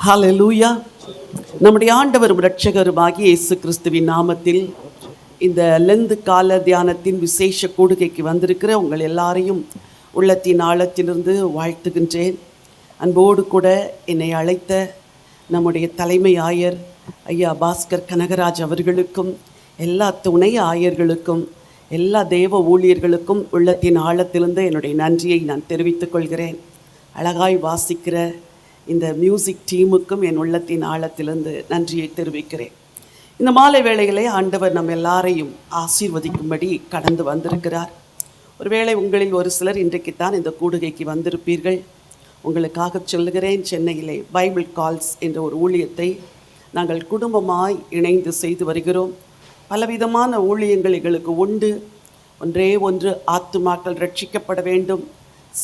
ஹல்லேலூயா. நம்முடைய ஆண்டவரும் இரட்சகருமாகிய இயேசு கிறிஸ்துவின் நாமத்தில் இந்த லெந்து கால தியானத்தின் விசேஷ கூடுகைக்கு வந்திருக்கிற உங்கள் எல்லாரையும் உள்ளத்தின் ஆழத்திலிருந்து வாழ்த்துகின்றேன். அன்போடு கூட என்னை அழைத்த நம்முடைய தலைமை ஆயர் ஐயா பாஸ்கர் கனகராஜ் அவர்களுக்கும், எல்லா துணை ஆயர்களுக்கும், எல்லா தேவ ஊழியர்களுக்கும் உள்ளத்தின் ஆழத்திலிருந்து என்னுடைய நன்றியை நான் தெரிவித்துக் கொள்கிறேன். அழகாய் வாசிக்கிற இந்த மியூசிக் டீமுக்கும் என் உள்ளத்தின் ஆழத்திலிருந்து நன்றியை தெரிவிக்கிறேன். இந்த மாலை வேளையிலே ஆண்டவர் நம்ம எல்லாரையும் ஆசீர்வதிக்கும்படி கடந்து வந்திருக்கிறார். ஒருவேளை உங்களில் ஒரு சிலர் இன்றைக்குத்தான் இந்த கூடுகைக்கு வந்திருப்பீர்கள். உங்களுக்காக சொல்லுகிறேன், சென்னையிலே பைபிள் கால்ஸ் என்ற ஒரு ஊழியத்தை நாங்கள் குடும்பமாய் இணைந்து செய்து வருகிறோம். பலவிதமான ஊழியங்கள் எங்களுக்கு உண்டு. ஒன்றே ஒன்று, ஆத்துமாக்கள் ரட்சிக்கப்பட வேண்டும்,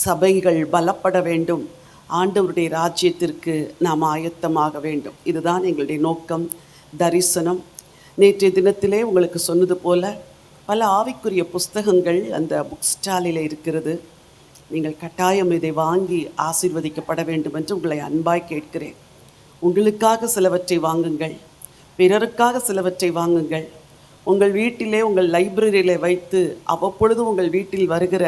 சபைகள் பலப்பட வேண்டும், ஆண்டவருடைய ராஜ்யத்திற்கு நாம் ஆயத்தமாக வேண்டும். இதுதான் எங்களுடைய நோக்கம், தரிசனம். நேற்றைய தினத்திலே உங்களுக்கு சொன்னது போல பல ஆவிக்குரிய புஸ்தகங்கள் அந்த புக் ஸ்டாலில் இருக்கிறது. நீங்கள் கட்டாயம் இதை வாங்கி ஆசீர்வதிக்கப்பட வேண்டும் என்று உங்களை அன்பாய் கேட்கிறேன். உங்களுக்காக சிலவற்றை வாங்குங்கள், பிறருக்காக சிலவற்றை வாங்குங்கள். உங்கள் வீட்டிலே, உங்கள் லைப்ரரியில் வைத்து அவ்வப்பொழுது உங்கள் வீட்டில் வருகிற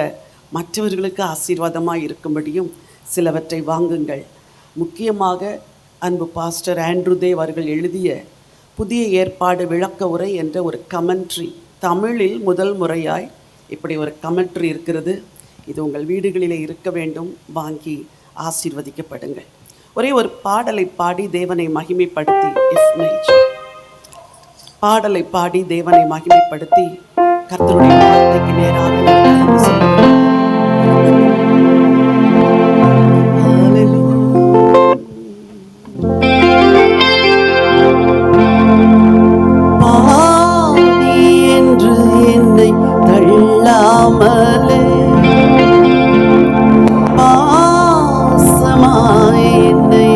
மற்றவர்களுக்கு ஆசீர்வாதமாக இருக்கும்படியும் சிலவற்றை வாங்குங்கள். முக்கியமாக அன்பு பாஸ்டர் ஆண்ட்ரூ தேவ் அவர்கள் எழுதிய புதிய ஏற்பாடு விளக்க உரை என்ற ஒரு கமெண்ட்ரி, தமிழில் முதல் முறையாய் இப்படி ஒரு கமெண்ட்ரி இருக்கிறது. இது உங்கள் வீடுகளிலே இருக்க வேண்டும். வாங்கி ஆசீர்வதிக்கப்படுங்கள். ஒரே ஒரு பாடலை பாடி தேவனை மகிமைப்படுத்தி, பாடலை பாடி தேவனை மகிமைப்படுத்தி கர்த்தருடைய வார்த்தைக்கு நேராக கடந்து செல்வோம். பாவி என்று என்னை தள்ளாமலே, பாசமாய் என்னை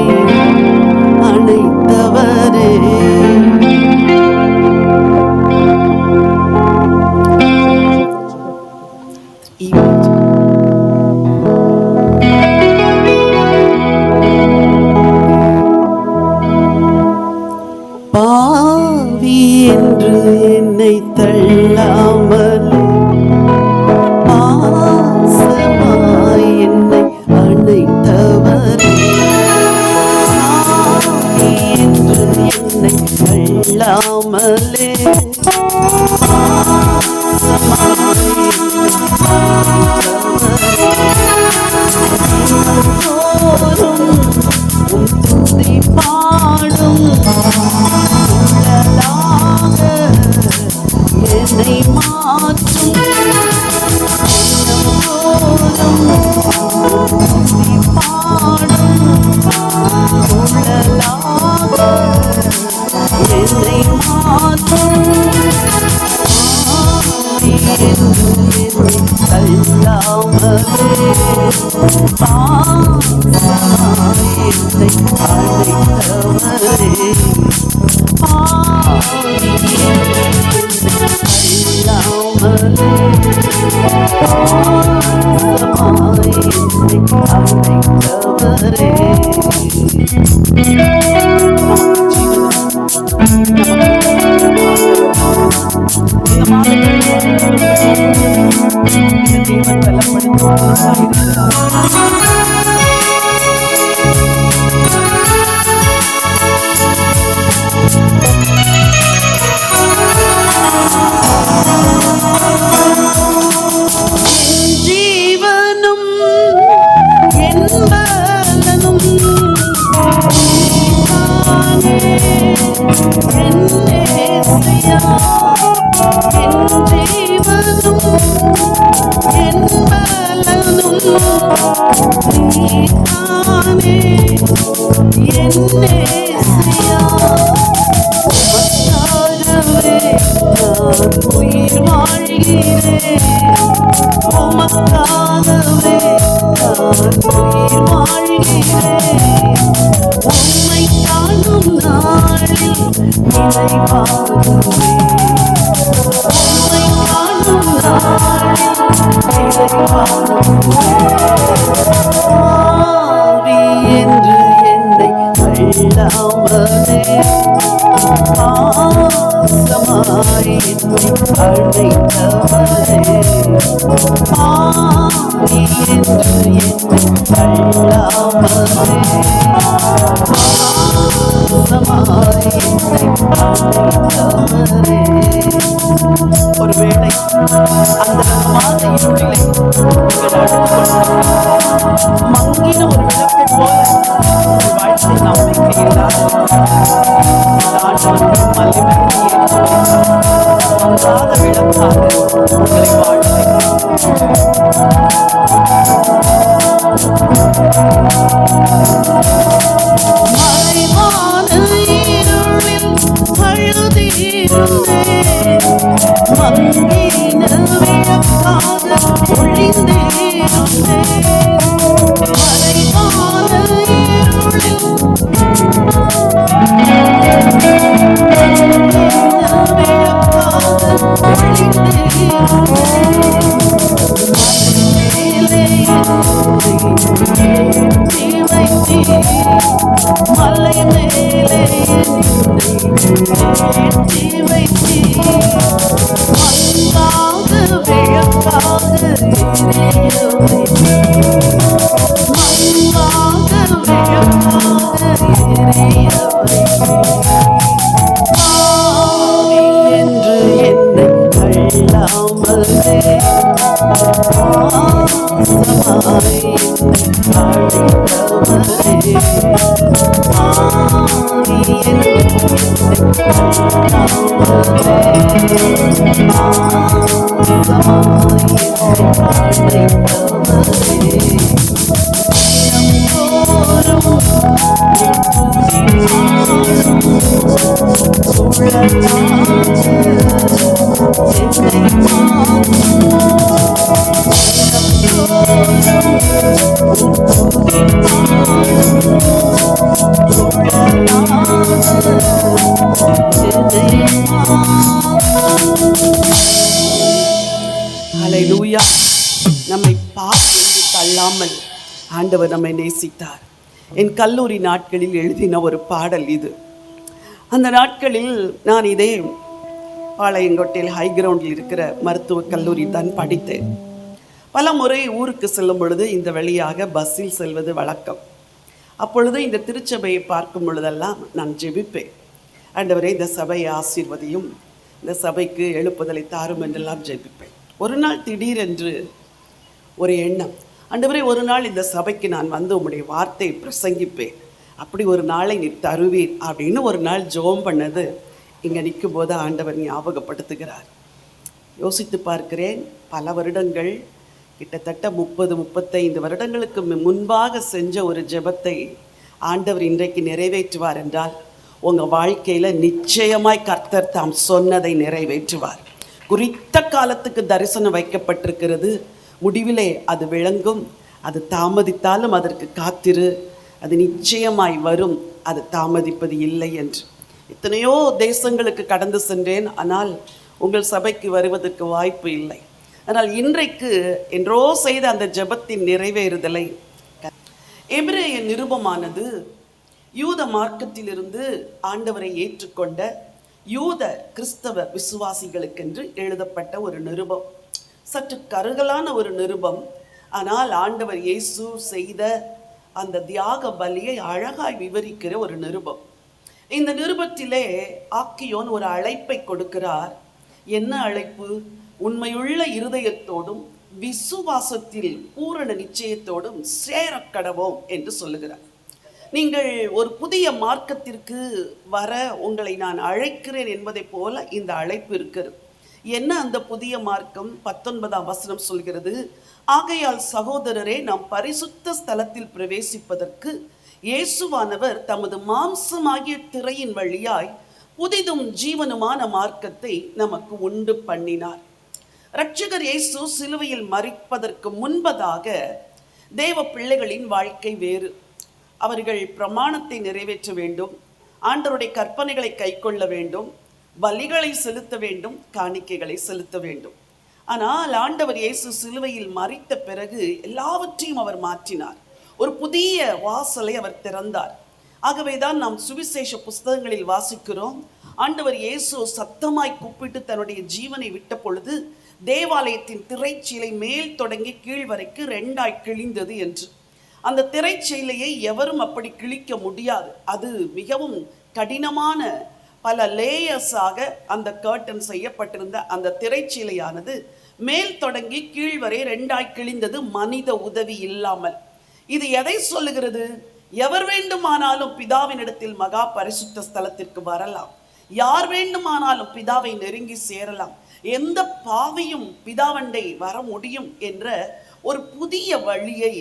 அணைத்தவரே, பாவி என்று என்னை தள்ளாமலே, பாசமாய் என்னை அணைத்தவரே, உன் துதி பாடும் என்னை மாற்றும் பாடும் உடலாக என்னை மாற்றும் என்னை தள்ளாமலே, பாசமாய் என்னை அழைத்தவரே, என்று அழைத்தவரே பாவி என்று என்னை தள்ளாமலே பாசமாய் என்னை அழைத்தவரே. ஒருவேளை அந்த மாத இருளிலே நீங்கள் அழுது கொண்டிருக்கிறீர்கள். மங்கின ஒரு விளக்கை போல உங்கள் வாழ்க்கை நம்பிக்கை இல்லாத ஆண்டவருக்கு மல்லிவிளக்கை ஏற்படுகிறார். மங்காத விளக்காக உங்களை வாழ்த்துகிறார். மறைவான இருளில் அழுதிருந்தேன், மங்கின விளக்காக ஒளிந்திருந்தேன். மறைவான இருளில் மலை மேலே ஏற்றி வைத்தீர், மங்காத விளக்காக எரிய வைத்தீர், மங்காத விளக்காக எரிய வைத்தீர். பாவி என்று என்னை தள்ளாமலே பாசமாய் என்னை அழைத்தவரே பாவி என்று என்னை தள்ளாமலே பாசமாய் என்னை அழைத்தவரே. தினம்தோறும் ஹல்லேலூயா. நம்மை பாவி என்று தள்ளாமல் ஆண்டவர் நம்மை நேசித்தார். என் கல்லூரி நாட்களில் எழுதின ஒரு பாடல் இது. அந்த நாட்களில் நான் இதே பாளையங்கோட்டையில் ஹை கிரவுண்டில் இருக்கிற மருத்துவக் கல்லூரி தான் படித்தேன். பல முறை ஊருக்கு செல்லும் பொழுது இந்த வழியாக பஸ்ஸில் செல்வது வழக்கம். அப்பொழுது இந்த திருச்சபையை பார்க்கும் பொழுதெல்லாம் நான் ஜெபிப்பேன். ஆண்டவரே, இந்த சபையை ஆசீர்வதியும், இந்த சபைக்கு எழுப்புதலை தாரும் என்றெல்லாம் ஜெபிப்பேன். ஒரு நாள் திடீரென்று ஒரு எண்ணம், ஆண்டவரே ஒரு நாள் இந்த சபைக்கு நான் வந்து உம்முடைய வார்த்தையை பிரசங்கிப்பேன், அப்படி ஒரு நாளை நீ தருவீர் அப்படின்னு ஒரு நாள் ஜெபம் பண்ணது இங்கே நிற்கும் போது ஆண்டவர் ஞாபகப்படுத்துகிறார். யோசித்து பார்க்கிறேன், பல வருடங்கள், கிட்டத்தட்ட 30-35 வருடங்களுக்கு முன்பாக செஞ்ச ஒரு ஜெபத்தை ஆண்டவர் இன்றைக்கு நிறைவேற்றுவார் என்றால் உங்கள் வாழ்க்கையில் நிச்சயமாய் கர்த்தர் தாம் சொன்னதை நிறைவேற்றுவார். குறித்த காலத்துக்கு தரிசனம் வைக்கப்பட்டிருக்கிறது, முடிவிலே அது விளங்கும். அது தாமதித்தாலும் அதற்கு காத்திரு, அது நிச்சயமாய் வரும், அது தாமதிப்பது இல்லை என்று. எத்தனையோ தேசங்களுக்கு கடந்து சென்றேன், ஆனால் உங்கள் சபைக்கு வருவதற்கு வாய்ப்பு இல்லை. ஆனால் இன்றைக்கு என்றோ செய்த அந்த ஜெபத்தின் நிறைவேறுதலை, எபிரேய நிருபமானது யூத மார்க்கத்திலிருந்து ஆண்டவரை ஏற்றுக்கொண்ட யூத கிறிஸ்தவ விசுவாசிகளுக்கென்று எழுதப்பட்ட ஒரு நிருபம். சற்று கருகலான ஒரு நிருபம், ஆனால் ஆண்டவர் இயேசு செய்த அந்த தியாக பலியை அழகாய் விவரிக்கிற ஒரு நிருபம். இந்த நிருபத்திலே ஆக்கியோன் ஒரு அழைப்பை கொடுக்கிறார். என்ன அழைப்பு? உண்மையுள்ள இருதயத்தோடும் விசுவாசத்தில் பூரண நிச்சயத்தோடும் சேரக்கடவோம் என்று சொல்லுகிறார். நீங்கள் ஒரு புதிய மார்க்கத்திற்கு வர உங்களை நான் அழைக்கிறேன் என்பதை போல இந்த அழைப்பு இருக்கிறது. என்ன அந்த புதிய மார்க்கம்? 19ஆம் வசனம் சொல்கிறது, ஆகையால் சகோதரரே, நாம் பரிசுத்த ஸ்தலத்தில் பிரவேசிப்பதற்கு இயேசுவானவர் தமது மாம்சமாகிய திரையின் வழியாய் புதிதும் ஜீவனுமான மார்க்கத்தை நமக்கு உண்டு பண்ணினார். இரட்சகர் இயேசு சிலுவையில் மரிப்பதற்கு முன்பதாக தேவ பிள்ளைகளின் வாழ்க்கை வேறு. அவர்கள் பிரமாணத்தை நிறைவேற்ற வேண்டும், ஆண்டவருடைய கற்பனைகளை கைக்கொள்ள வேண்டும், பலிகளை செலுத்த வேண்டும், காணிக்கைகளை செலுத்த வேண்டும். ஆனால் ஆண்டவர் இயேசு சிலுவையில் மரித்த பிறகு எல்லாவற்றையும் அவர் மாற்றினார். ஒரு புதிய வாசலை அவர் திறந்தார். ஆகவேதான் நாம் சுவிசேஷ புஸ்தகங்களில் வாசிக்கிறோம், ஆண்டவர் இயேசு சத்தமாய் கூப்பிட்டு தன்னுடைய ஜீவனை விட்ட பொழுது தேவாலயத்தின் திரைச்சீலை மேல் தொடங்கி கீழ் வரைக்கு 2ஆய் கிழிந்தது என்று. அந்த திரைச்சீலையை எவரும் அப்படி கிழிக்க முடியாது. அது மிகவும் கடினமான பல லேயர்ஸாக அந்த கர்டன் செய்யப்பட்டிருந்த அந்த திரைச்சீலையானது மேல் தொடங்கி கீழ் வரை 2ஆய் கிழிந்தது, மனித உதவி இல்லாமல். இது எதை சொல்லுகிறது? எவர் வேண்டுமானாலும் பிதாவினிடத்தில் மகா பரிசுத்த ஸ்தலத்திற்கு வரலாம், யார் வேண்டுமானாலும் பிதாவை நெருங்கி சேரலாம், எந்த பாவியும் பிதாவண்டை வர முடியும் என்ற ஒரு புதிய வழியை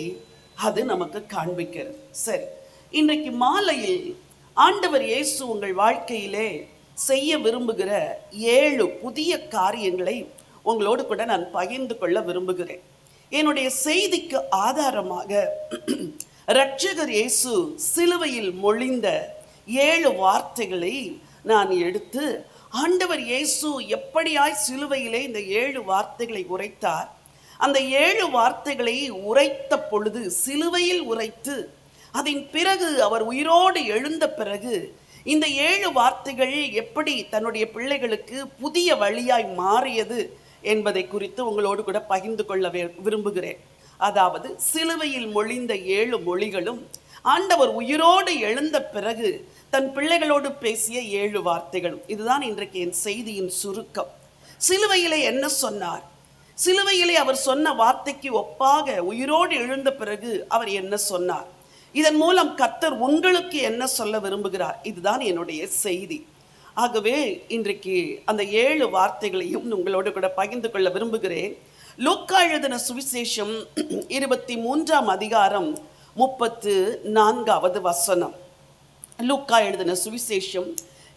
அது நமக்கு காண்பிக்கிறது. சரி, இன்றைக்கு மாலையில் ஆண்டவர் இயேசு உங்கள் வாழ்க்கையிலே செய்ய விரும்புகிற 7 புதிய காரியங்களை உங்களோடு கூட நான் பகிர்ந்து கொள்ள விரும்புகிறேன். என்னுடைய செய்திக்கு ஆதாரமாக இரட்சகர் இயேசு சிலுவையில் மொழிந்த 7 வார்த்தைகளை நான் எடுத்து, ஆண்டவர் இயேசு எப்படியாய் சிலுவையிலே இந்த 7 வார்த்தைகளை உரைத்தார், அந்த 7 வார்த்தைகளை உரைத்த பொழுது, சிலுவையில் உரைத்து அதன் பிறகு அவர் உயிரோடு எழுந்த பிறகு இந்த 7 வார்த்தைகள் எப்படி தன்னுடைய பிள்ளைகளுக்கு புதிய வழியாய் மாறியது என்பதை குறித்து உங்களோடு கூட பகிர்ந்து கொள்ள விரும்புகிறேன். அதாவது சிலுவையில் மொழிந்த 7 மொழிகளும் ஆண்டவர் உயிரோடு எழுந்த பிறகு தன் பிள்ளைகளோடு பேசிய 7 வார்த்தைகளும். இதுதான் இன்றைக்கு என் செய்தியின் சுருக்கம். சிலுவையிலே என்ன சொன்னார், சிலுவையிலே அவர் சொன்ன வார்த்தைக்கு ஒப்பாக உயிரோடு எழுந்த பிறகு அவர் என்ன சொன்னார், இதன் மூலம் கர்த்தர் உங்களுக்கு என்ன சொல்ல விரும்புகிறார், இதுதான் என்னுடைய செய்தி. ஆகவே இன்றைக்கு அந்த 7 வார்த்தைகளையும் உங்களோடு கூட பகிர்ந்து கொள்ள விரும்புகிறேன். லூக்கா எழுதின சுவிசேஷம் 23ஆம் அதிகாரம் 34வது வசனம். லூக்கா எழுதின சுவிசேஷம்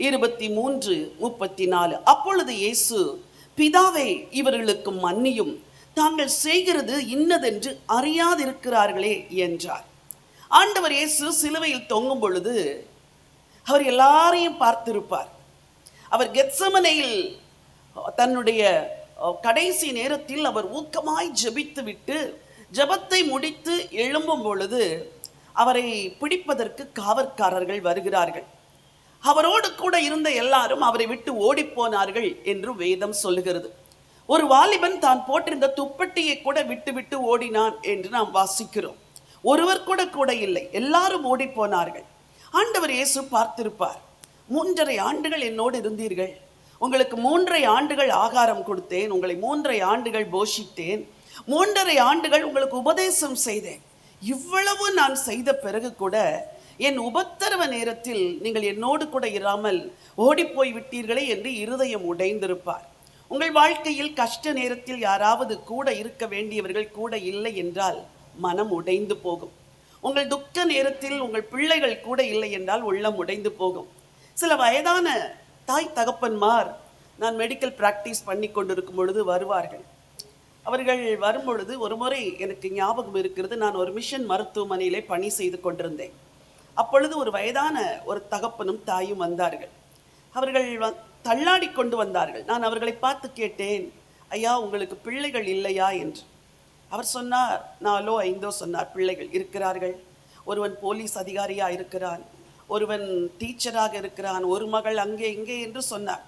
23:34. அப்பொழுது இயேசு, பிதாவே இவர்களுக்கு மன்னியும், தாங்கள் செய்கிறது இன்னதென்று அறியாதிருக்கிறார்களே என்றார். ஆண்டவர் இயேசு சிலுவையில் தொங்கும் பொழுது அவர் எல்லாரையும் பார்த்திருப்பார். அவர் கெத்சமனையில் தன்னுடைய கடைசி நேரத்தில் அவர் ஊக்கமாய் ஜெபித்து விட்டு ஜெபத்தை முடித்து எழும்பும் பொழுது அவரை பிடிப்பதற்கு காவற்காரர்கள் வருகிறார்கள். அவரோடு கூட இருந்த எல்லாரும் அவரை விட்டு ஓடிப்போனார்கள் என்று வேதம் சொல்லுகிறது. ஒரு வாலிபன் தான் போட்டிருந்த துப்பட்டியை கூட விட்டு ஓடினான் என்று நாம் வாசிக்கிறோம். ஒருவர் கூட இல்லை, எல்லாரும் ஓடி போனார்கள். ஆண்டவர் இயேசு பார்த்திருப்பார், 3.5 ஆண்டுகள் என்னோடு இருந்தீர்கள், உங்களுக்கு 3.5 ஆண்டுகள் ஆகாரம் கொடுத்தேன், உங்களை 3.5 ஆண்டுகள் போஷித்தேன், 3.5 ஆண்டுகள் உங்களுக்கு உபதேசம் செய்தேன், இவ்வளவு நான் செய்த பிறகு கூட என் உபத்திரவ நேரத்தில் நீங்கள் என்னோடு கூட இராமல் ஓடிப்போய் விட்டீர்களே என்று இருதயம் உடைந்திருப்பார். உங்கள் வாழ்க்கையில் கஷ்ட நேரத்தில் யாராவது கூட இருக்க வேண்டியவர்கள் கூட இல்லை என்றால் மனம் உடைந்து போகும். உங்கள் துக்க நேரத்தில் உங்கள் பிள்ளைகள் கூட இல்லை என்றால் உள்ளம் உடைந்து போகும். சில வயதான தாய் தகப்பன்மார் நான் மெடிக்கல் பிராக்டிஸ் பண்ணி கொண்டிருக்கும் பொழுது வருவார்கள். அவர்கள் வரும்பொழுது ஒரு முறை எனக்கு ஞாபகம் இருக்கிறது, நான் ஒரு மிஷன் மருத்துவமனையிலே பணி செய்து கொண்டிருந்தேன். அப்பொழுது ஒரு வயதான ஒரு தகப்பனும் தாயும் வந்தார்கள். அவர்கள் தள்ளாடி கொண்டு வந்தார்கள். நான் அவர்களை பார்த்து கேட்டேன், ஐயா உங்களுக்கு பிள்ளைகள் இல்லையா என்று. அவர் சொன்னார், 4 5 சொன்னார், பிள்ளைகள் இருக்கிறார்கள். ஒருவன் போலீஸ் அதிகாரியாக இருக்கிறான், ஒருவன் டீச்சராக இருக்கிறான், ஒரு மகள் அங்கே இங்கே என்று சொன்னார்.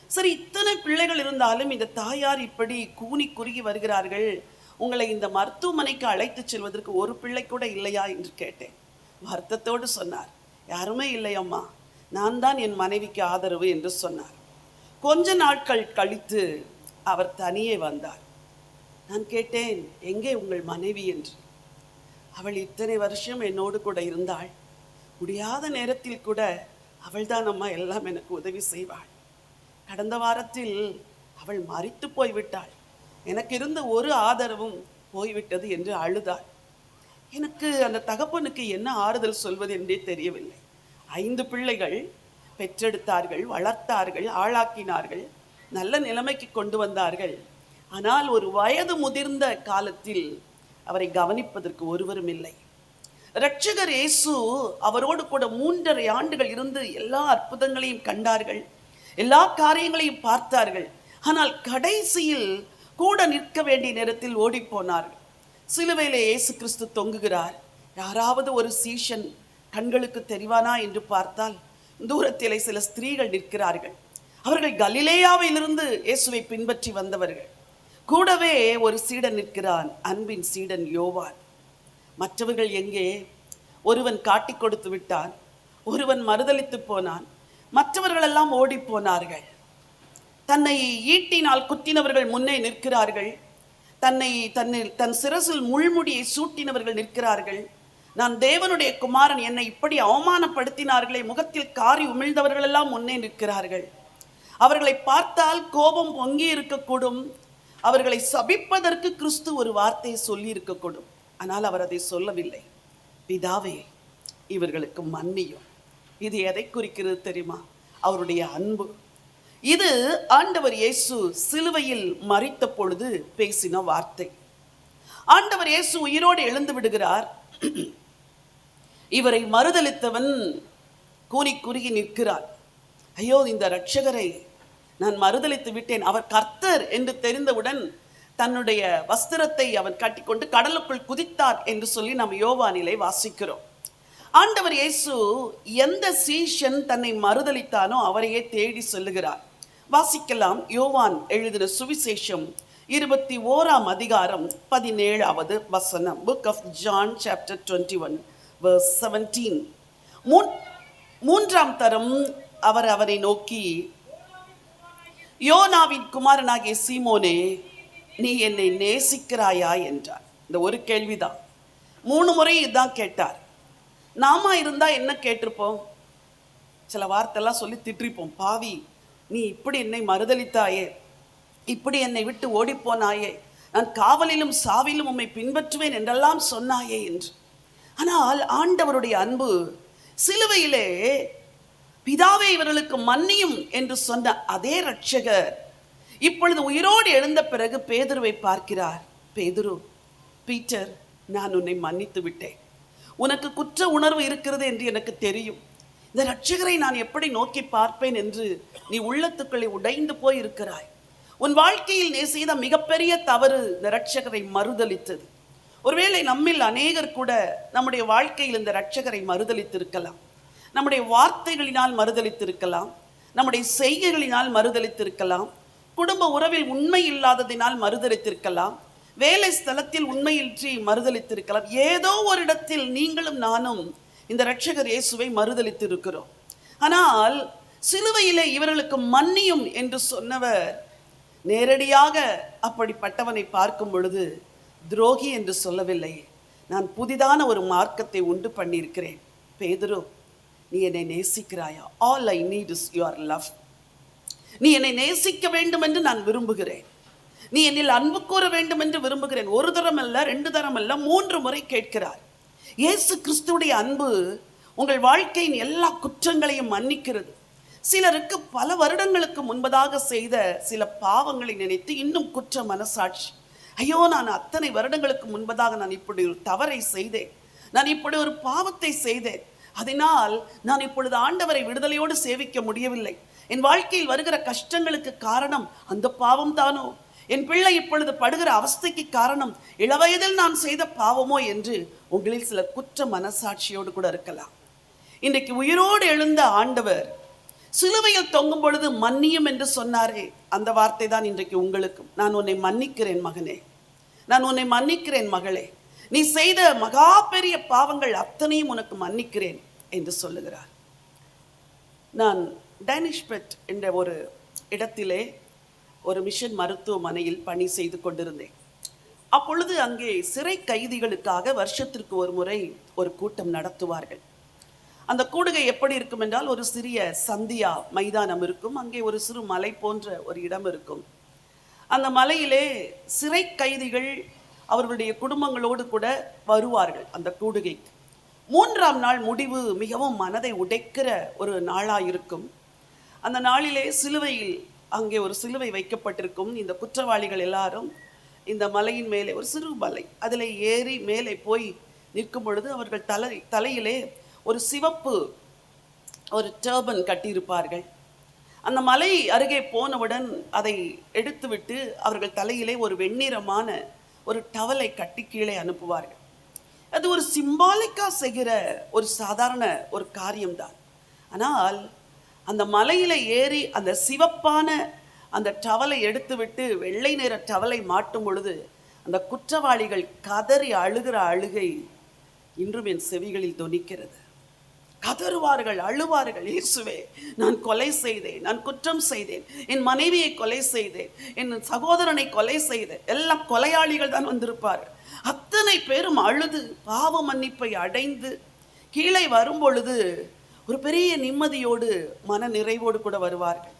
சரி, இத்தனை பிள்ளைகள் இருந்தாலும் இந்த தாயார் இப்படி கூனி குறுகி வருகிறார்கள், உங்களை இந்த மருத்துவமனைக்கு அழைத்து செல்வதற்கு ஒரு பிள்ளை கூட இல்லையா என்று கேட்டேன். வருத்தத்தோடு சொன்னார், யாருமே இல்லையம்மா, நான் தான் என் மனைவிக்கு ஆதரவு என்று சொன்னார். கொஞ்ச நாட்கள் கழித்து அவர் தனியே வந்தார். நான் கேட்டேன், எங்கே உங்கள் மனைவி என்று. அவள் இத்தனை வருஷம் என்னோடு கூட இருந்தாள், முடியாத நேரத்தில் கூட அவள்தான் அம்மா எல்லாம் எனக்கு உதவி செய்வாள். கடந்த வாரத்தில் அவள் மரித்து போய்விட்டாள், எனக்கு இருந்த ஒரு ஆதரவும் போய்விட்டது என்று அழுதாள். எனக்கு அந்த தகப்பனுக்கு என்ன ஆறுதல் சொல்வது என்றே தெரியவில்லை. 5 பிள்ளைகள் பெற்றெடுத்தார்கள், வளர்த்தார்கள், ஆளாக்கினார்கள், நல்ல நிலைமைக்கு கொண்டு வந்தார்கள். ஆனால் ஒரு வயது முதிர்ந்த காலத்தில் அவரை கவனிப்பதற்கு ஒருவரும் இல்லை. இரட்சகர் இயேசு அவரோடு கூட 3.5 ஆண்டுகள் இருந்து எல்லா அற்புதங்களையும் கண்டார்கள், எல்லா காரியங்களையும் பார்த்தார்கள். ஆனால் கடைசியில் கூட நிற்க வேண்டிய நேரத்தில் ஓடி போனார்கள். சிலுவையிலே இயேசு கிறிஸ்து தொங்குகிறார். யாராவது ஒரு சீஷன் கண்களுக்கு தெரிவானா என்று பார்த்தால் தூரத்திலே சில ஸ்திரீகள் நிற்கிறார்கள். அவர்கள் கலிலேயாவிலிருந்து இயேசுவை பின்பற்றி வந்தவர்கள். கூடவே ஒரு சீடன் நிற்கிறான், அன்பின் சீடன் யோவான். மற்றவர்கள் எங்கே? ஒருவன் காட்டி கொடுத்து விட்டான், ஒருவன் மறுதலித்து போனான், மற்றவர்களெல்லாம் ஓடி போனார்கள். தன்னை ஈட்டினால் குத்தினவர்கள் முன்னே நிற்கிறார்கள். தன் சிரசில் முள்முடியை சூட்டினவர்கள் நிற்கிறார்கள். நான் தேவனுடைய குமாரன், என்னை இப்படி அவமானப்படுத்தினார்களே, முகத்தில் காரி உமிழ்ந்தவர்கள் எல்லாம் முன்னே நிற்கிறார்கள். அவர்களை பார்த்தால் கோபம் பொங்கி இருக்கக்கூடும். அவர்களை சபிப்பதற்கு கிறிஸ்து ஒரு வார்த்தையை சொல்லி இருக்கக்கூடும். ஆனால் அவர் அதை சொல்லவில்லை. பிதாவே, இவர்களுக்கு மன்னியும். இது எதை குறிக்கிறது தெரியுமா? அவருடைய அன்பு. இது ஆண்டவர் இயேசு சிலுவையில் மரித்த பொழுது பேசின வார்த்தை. ஆண்டவர் இயேசு உயிரோடு எழுந்து விடுகிறார். இவரை மறுதலித்தவன் கூறி குறுகி நிற்கிறார். ஐயோ, இந்த இரட்சகரை நான் மறுதலித்து விட்டேன். அவர் கர்த்தர் என்று தெரிந்தவுடன் தன்னுடைய வஸ்திரத்தை அவன் கட்டிக்கொண்டு கடலுக்குள் குதித்தார் என்று சொல்லி நாம் யோவானிலே வாசிக்கிறோம். ஆண்டவர் இயேசு எந்த சீஷன் தன்னை மறுதலித்தானோ அவரையே தேடி சொல்லுகிறார். வாசிக்கலாம். யோவான் எழுதின சுவிசேஷம் 21ஆம் அதிகாரம் 17வது வசனம். Book of John chapter 21 verse 17. மூன்றாம் தரம் அவர் அவரை நோக்கி, யோனாவின் குமாரனாகிய சீமோனே, நீ என்னை நேசிக்கிறாயா என்றார். இந்த ஒரு கேள்விதான். 3 முறை இதான் கேட்டார். நாம இருந்தா என்ன கேட்டிருப்போம்? சில வார்த்தைலாம் சொல்லி திட்டிருப்போம். பாவி, நீ இப்படி என்னை மறுதலித்தாயே, இப்படி என்னை விட்டு ஓடிப்போனாயே, நான் காவலிலும் சாவிலும் உம்மை பின்பற்றுவேன் என்றெல்லாம் சொன்னாயே என்று. ஆனால் ஆண்டவருடைய அன்பு சிலுவையிலே பிதாவே இவர்களுக்கு மன்னியும் என்று சொன்ன அதே இரட்சகர் இப்பொழுது உயிரோடு எழுந்த பிறகு பேதுருவை பார்க்கிறார். பேதுரு, பீட்டர், நான் உன்னை மன்னித்து விட்டேன். உனக்கு குற்ற உணர்வு இருக்கிறது என்று எனக்கு தெரியும். இந்த இரட்சகரை நான் எப்படி நோக்கி பார்ப்பேன் என்று நீ உள்ளத்துக்களை உடைந்து போய் இருக்கிறாய். உன் வாழ்க்கையில் நீ செய்த மிகப்பெரிய தவறு இந்த இரட்சகரை மறுதலித்தது. ஒருவேளை நம்மில் அநேகர் கூட நம்முடைய வாழ்க்கையில் இந்த இரட்சகரை மறுதலித்திருக்கலாம். நம்முடைய வார்த்தைகளினால் மறுதலித்திருக்கலாம், நம்முடைய செய்கைகளினால் மறுதலித்திருக்கலாம், குடும்ப உறவில் உண்மை இல்லாததினால் மறுதலித்திருக்கலாம், வேலை ஸ்தலத்தில் உண்மையின்றி மறுதலித்திருக்கலாம். ஏதோ ஒரு இடத்தில் நீங்களும் நானும் இந்த இரட்சகர் இயேசுவை மறுதலித்திருக்கிறோம். ஆனால் சிலுவையிலே இவர்களுக்கு மன்னியும் என்று சொன்னவர் நேரடியாக அப்படிப்பட்டவனை பார்க்கும் பொழுது துரோகி என்று சொல்லவில்லை. நான் புதிதான ஒரு மார்க்கத்தை உண்டு பண்ணியிருக்கிறேன். பேதுரு, நீ என்னை நேசிக்கிறாயா? All I need is your love. நீ என்னை நேசிக்க வேண்டும் என்று நான் விரும்புகிறேன். நீ என்னில் அன்பு கூற வேண்டும் என்று விரும்புகிறேன். 1 தரம் அல்ல, 2 தரம் அல்ல, 3 முறை கேட்கிறார். இயேசு கிறிஸ்துவுடைய அன்பு உங்கள் வாழ்க்கையின் எல்லா குற்றங்களையும் மன்னிக்கிறது. சிலருக்கு பல வருடங்களுக்கு முன்பதாக செய்த சில பாவங்களை நினைத்து இன்னும் குற்ற மனசாட்சி. ஐயோ, நான் அத்தனை வருடங்களுக்கு முன்பதாக நான் இப்படி ஒரு தவறை செய்தேன், நான் இப்படி ஒரு பாவத்தை செய்தேன், அதனால் நான் இப்பொழுது ஆண்டவரை விடுதலையோடு சேவிக்க முடியவில்லை. என் வாழ்க்கையில் வருகிற கஷ்டங்களுக்கு காரணம் அந்த பாவம் தானோ? என் பிள்ளை இப்பொழுது படுகிற அவஸ்தைக்கு காரணம் இளவயதில் நான் செய்த பாவமோ என்று உங்களில் சில குற்ற மனசாட்சியோடு கூட இருக்கலாம். இன்றைக்கு உயிரோடு எழுந்த ஆண்டவர் சிலுவையில் தொங்கும் பொழுது மன்னியும் என்று சொன்னாரே, அந்த வார்த்தை தான் இன்றைக்கு உங்களுக்கும். நான் உன்னை மன்னிக்கிறேன் மகனே, நான் உன்னை மன்னிக்கிறேன் மகளே, நீ செய்த மகா பெரிய பாவங்கள் அத்தனையும் உனக்கு மன்னிக்கிறேன் என்று சொல்லுகிறார். நான் டேனிஷ்பெட் என்ற ஒரு இடத்திலே ஒரு மிஷன் மருத்துவமனையில் பணி செய்து கொண்டிருந்தேன். அப்பொழுது அங்கே சிறை கைதிகளுக்காக வருஷத்திற்கு ஒரு முறை ஒரு கூட்டம் நடத்துவார்கள். அந்த கூடுகை எப்படி இருக்கும் என்றால், ஒரு சிறிய சந்தியா மைதானம் இருக்கும், அங்கே ஒரு சிறு மலை போன்ற ஒரு இடம் இருக்கும். அந்த மலையிலே சிறை கைதிகள் அவர்களுடைய குடும்பங்களோடு கூட வருவார்கள் அந்த கூடுகைக்கு. 3ஆம் நாள் முடிவு மிகவும் மனதை உடைக்கிற ஒரு நாளாக இருக்கும். அந்த நாளிலே சிலுவையில் அங்கே ஒரு சிலுவை வைக்கப்பட்டிருக்கும். இந்த குற்றவாளிகள் எல்லாரும் இந்த மலையின் மேலே, ஒரு சிறு மலை, அதில் ஏறி மேலே போய் நிற்கும் பொழுது அவர்கள் தலையிலே ஒரு சிவப்பு ஒரு டர்பன் கட்டியிருப்பார்கள். அந்த மலை அருகே போனவுடன் அதை எடுத்துவிட்டு அவர்கள் தலையிலே ஒரு வெண்ணிறமான ஒரு டவலை கட்டி கீழே அனுப்புவார்கள். அது ஒரு சிம்பாலிக்கா செய்கிற ஒரு சாதாரண ஒரு காரியம்தான். ஆனால் அந்த மலையில ஏறி அந்த சிவப்பான அந்த டவலை எடுத்துவிட்டு வெள்ளை நிற டவலை மாட்டும் பொழுது அந்த குற்றவாளிகள் கதறி அழுகிற அழுகை இன்றும் என் செவிகளில் தொனிக்கிறது. கதறுவார்கள், அழுவார்கள். இயேசுவே, நான் கொலை செய்தேன், நான் குற்றம் செய்தேன், என் மனைவியை கொலை செய்தேன், என் சகோதரனை கொலை செய்தேன். எல்லாம் கொலையாளிகள் தான் வந்திருப்பார்கள். அத்தனை பேரும் அழுது பாவ மன்னிப்பை அடைந்து கீழே வரும் பொழுது ஒரு பெரிய நிம்மதியோடு மன நிறைவோடு கூட வருவார்கள்.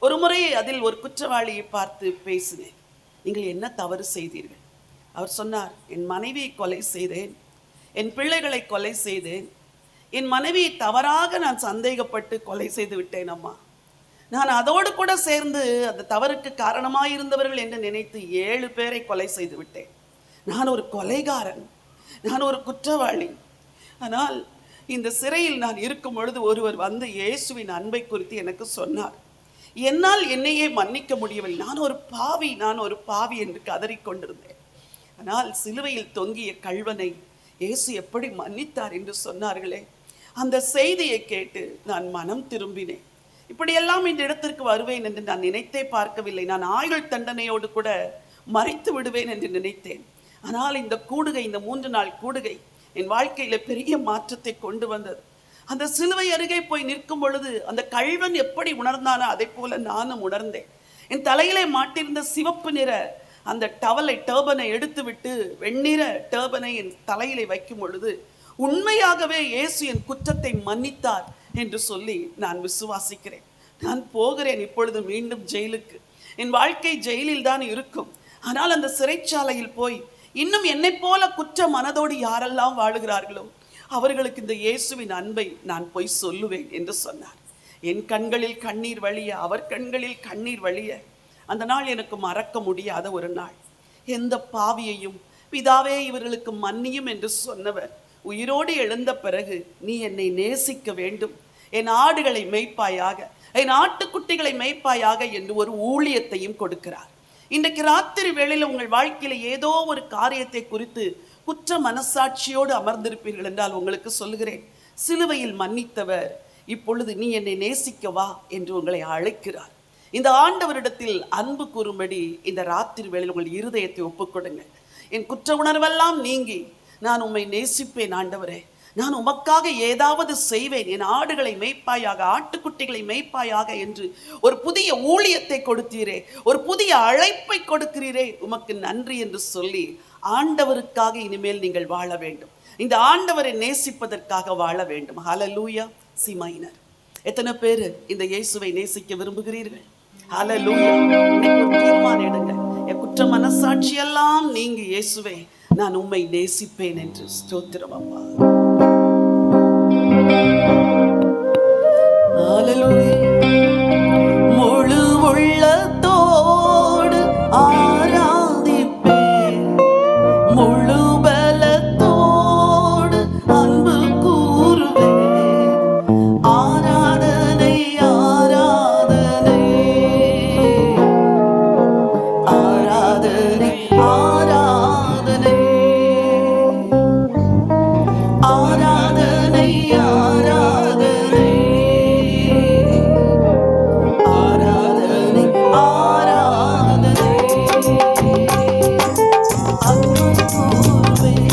ஒரு முறை அதில் ஒரு குற்றவாளியை பார்த்து பேசினேன். நீங்கள் என்ன தவறு செய்தீர்கள்? அவர் சொன்னார், என் மனைவியை கொலை செய்தேன், என் பிள்ளைகளை கொலை செய்தேன், என் மனைவியை தவறாக நான் சந்தேகப்பட்டு கொலை செய்து விட்டேன் அம்மா. நான் அதோடு கூட சேர்ந்து அந்த தவறுக்கு காரணமாயிருந்தவர்கள் என்று நினைத்து 7 பேரை கொலை செய்து விட்டேன். நான் ஒரு கொலைகாரன், நான் ஒரு குற்றவாளி. ஆனால் இந்த சிறையில் நான் இருக்கும் பொழுது ஒருவர் வந்து இயேசுவின் அன்பை குறித்து எனக்கு சொன்னார். என்னால் என்னையே மன்னிக்க முடியவில்லை. நான் ஒரு பாவி என்று கதறிக்கொண்டிருந்தேன். ஆனால் சிலுவையில் தொங்கிய கள்வனை இயேசு எப்படி மன்னித்தார் என்று சொன்னார்களே, அந்த செய்தியை கேட்டு நான் மனம் திரும்பினேன். இப்படியெல்லாம் இந்த இடத்திற்கு வருவேன் என்று நான் நினைத்தே பார்க்கவில்லை. நான் ஆயுள் தண்டனையோடு கூட மறைத்து விடுவேன் என்று நினைத்தேன். ஆனால் இந்த கூடுகை, இந்த 3 நாள் கூடுகை என் வாழ்க்கையில பெரிய மாற்றத்தை கொண்டு வந்தது. அந்த சிலுவை அருகே போய் நிற்கும் பொழுது அந்த கள்வன் எப்படி உணர்ந்தானோ அதை போல நானும் உணர்ந்தேன். என் தலையிலே மாட்டிருந்த சிவப்பு நிற அந்த டர்பனை எடுத்துவிட்டு வெண்ணிற டர்பனை என் தலையிலே வைக்கும் பொழுது உண்மையாகவே இயேசு என் குற்றத்தை மன்னித்தார் என்று சொல்லி நான் விசுவாசிக்கிறேன். நான் போகிறேன் இப்பொழுது மீண்டும் ஜெயிலுக்கு. என் வாழ்க்கை ஜெயிலில் தான் இருக்கும். ஆனால் அந்த சிறைச்சாலையில் போய் இன்னும் என்னை போல குற்ற மனதோடு யாரெல்லாம் வாழுகிறார்களோ அவர்களுக்கு இந்த இயேசுவின் அன்பை நான் போய் சொல்லுவேன் என்று சொன்னார். என் கண்களில் கண்ணீர் வழிய, அவர் கண்களில் கண்ணீர் வழிய அந்த நாள் எனக்கு மறக்க முடியாத ஒரு நாள். எந்த பாவியையும் பிதாவே இவர்களுக்கு மன்னியும் என்று சொன்னவர் உயிரோடு எழுந்த பிறகு, நீ என்னை நேசிக்க வேண்டும், என் ஆடுகளை மேய்ப்பாயாக, என் ஆட்டுக்குட்டிகளை மேய்ப்பாயாக என்று ஒரு ஊழியத்தையும் கொடுக்கிறார். இன்றைக்கு ராத்திரி வேளையில் உங்கள் வாழ்க்கையில ஏதோ ஒரு காரியத்தை குறித்து குற்ற மனசாட்சியோடு அமர்ந்திருப்பீர்கள் என்றால் உங்களுக்கு சொல்லுகிறேன், சிலுவையில் மன்னித்தவர் இப்பொழுது நீ என்னை நேசிக்கவா என்று உங்களை அழைக்கிறார். இந்த ஆண்டவரிடத்தில் அன்பு கூறும்படி இந்த ராத்திரி வேளையில் உங்கள் இருதயத்தை ஒப்புக்கொடுங்க. என் குற்ற உணர்வெல்லாம் நீங்கி நான் உம்மை நேசிப்பேன் ஆண்டவரே, நான் உமக்காக ஏதாவது செய்வேன், என் ஆடுகளை மேய்ப்பாயாக, ஆட்டுக்குட்டிகளை மேய்ப்பாயாக என்று ஒரு புதிய ஊழியத்தை கொடுத்தீரே, ஒரு புதிய அழைப்பை கொடுக்கிறீரே, உமக்கு நன்றி என்று சொல்லி ஆண்டவருக்காக இனிமேல் நீங்கள் வாழ வேண்டும். இந்த ஆண்டவரை நேசிப்பதற்காக வாழ வேண்டும். ஹல்லேலூயா. C minor. எத்தனை பேர் இந்த இயேசுவை நேசிக்க விரும்புகிறீர்கள்? ஹல்லேலூயா. இன்னைக்கு ஒரு தீர்மானம் எடுங்க. என் குற்ற மனசாட்சியெல்லாம் நீங்க இயேசுவே, நான் உம்மை நேசிப்பேன் என்று. ஸ்தோத்திரம் அப்பா. ஹல்லேலூயா. முழு உள்ளத்தோடு ஆராதிப்பேன், முழு பலத்தோடு அன்பு கூறுவேன். ஆராதனை ஆராதனை ஆராதனை ஆராதனை ஆராதனை ஆராதனை ஆராதனை ஆராதனை அன்பு கூறுவேன்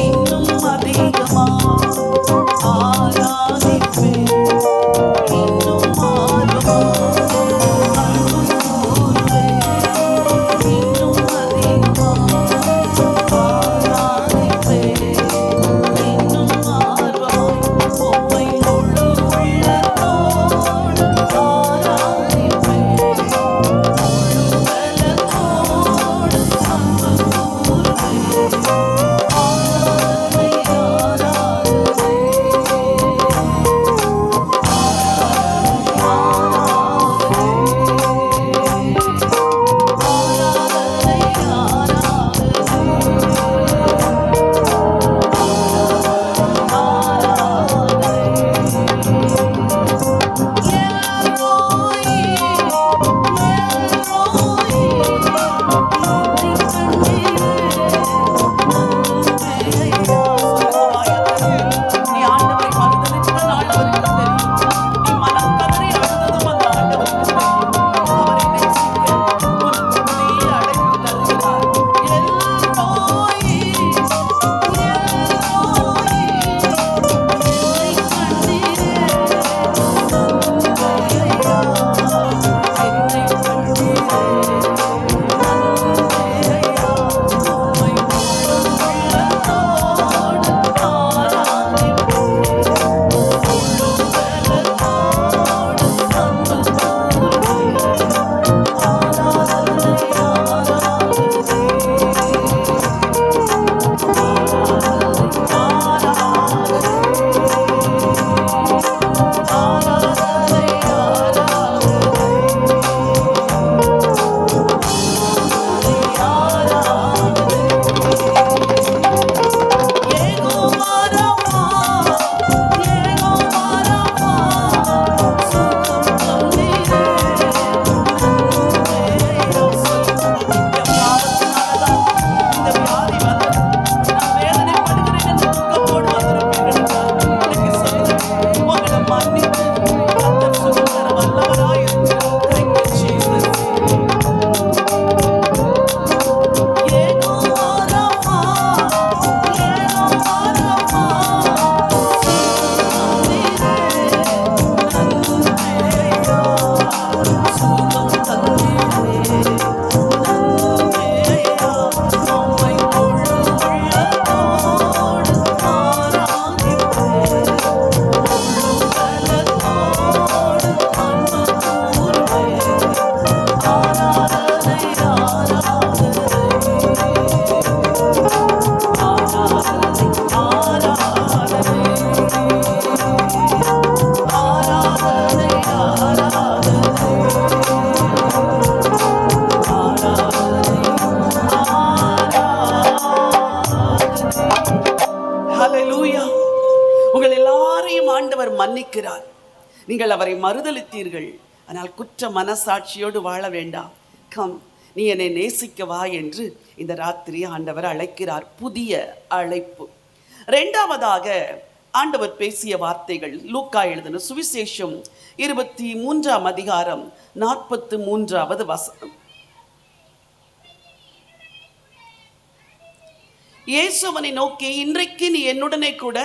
இன்னும் அதிகமா, ஆராதிப்பேன் இன்னும் ஆர்வமா. அன்பு கூறுவேன் இன்னும் அதிகமா, ஆராதிப்பேன் இன்னும் ஆர்வமா. உம்மை முழு உள்ளத்தோடு ஆராதிப்பேன், முழு பலத்தோடு அன்பு கூறுவேன். ஆராதனை ஆராதனை எல்லாரையும் ஆண்டவர் மன்னிக்கிறார். நீங்கள் அவரை மறுதலித்தீர்கள், ஆனால் குற்ற மனசாட்சியோடு வாழ வேண்டாம். கம், நீ என்னை நேசிக்கவா என்று இந்த ராத்திரி ஆண்டவர் அழைக்கிறார். புதிய அழைப்பு. இரண்டாவதாக ஆண்டவர் பேசிய வார்த்தைகள் லூக்கா எழுதின சுவிசேஷம் 23ஆம் அதிகாரம் 43வது வசனம். இயேசு அவனை நோக்கி, இன்றைக்கு நீ என்னுடனே கூட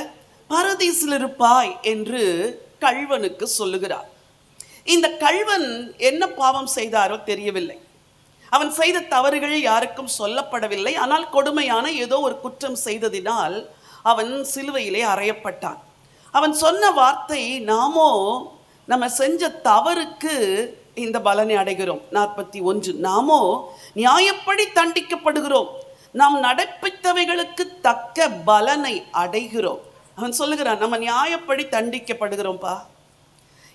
பரதீசில் இருப்பாய் என்று கள்வனுக்கு சொல்லுகிறார். இந்த கள்வன் என்ன பாவம் செய்தாரோ தெரியவில்லை. அவன் செய்த தவறுகள் யாருக்கும் சொல்லப்படவில்லை. ஆனால் கொடுமையான ஏதோ ஒரு குற்றம் செய்ததினால் அவன் சிலுவையிலே அறையப்பட்டான். அவன் சொன்ன வார்த்தை, நாமோ நம்ம செஞ்ச தவறுக்கு இந்த பலனை அடைகிறோம். 41, நாமோ நியாயப்படி தண்டிக்கப்படுகிறோம், நாம் நடப்பித்தவைகளுக்கு தக்க பலனை அடைகிறோம். அவன் சொல்லுகிறான், நம்ம நியாயப்படி தண்டிக்கப்படுகிறோம்ப்பா.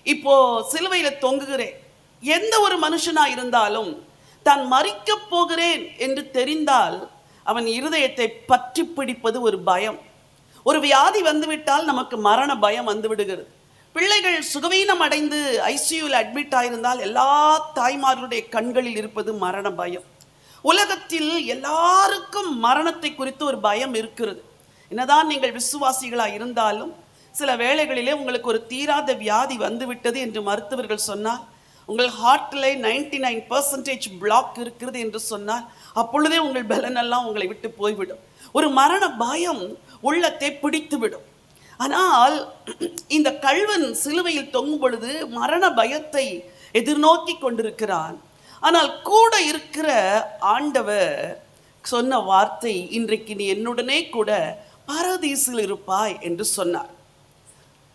இப்போ சிலுவையில தொங்குகிறேன். எந்த ஒரு மனுஷனா இருந்தாலும் தான் மரிக்கப் போகிறேன் என்று தெரிந்தால் அவன் இருதயத்தை பற்றி பிடிப்பது ஒரு பயம். ஒரு வியாதி வந்துவிட்டால் நமக்கு மரண பயம் வந்து விடுகிறது. பிள்ளைகள் சுகவீனம் அடைந்து ஐசியூவில் அட்மிட் ஆயிருந்தால் எல்லா தாய்மார்களுடைய கண்களில் இருப்பது மரண பயம். உலகத்தில் எல்லாருக்கும் மரணத்தை குறித்து ஒரு பயம் இருக்கிறது. என்னதான் நீங்கள் விசுவாசிகளாக இருந்தாலும் சில வேளைகளிலே உங்களுக்கு ஒரு தீராத வியாதி வந்துவிட்டது என்று மருத்துவர்கள் சொன்னால், உங்கள் ஹார்ட்டில் 99% பிளாக் இருக்கிறது என்று சொன்னால், அப்பொழுதே உங்கள் பலனெல்லாம் உங்களை விட்டு போய்விடும். ஒரு மரண பயம் உள்ளத்தை பிடித்துவிடும். ஆனால் இந்த கள்வன் சிலுவையில் தொங்கும் பொழுது மரண பயத்தை எதிர்நோக்கி கொண்டிருக்கிறான். ஆனால் கூட இருக்கிற ஆண்டவர் சொன்ன வார்த்தை, இன்றைக்கு நீ என்னுடனே கூட பரதீசில் இருப்பாய் என்று சொன்னார்.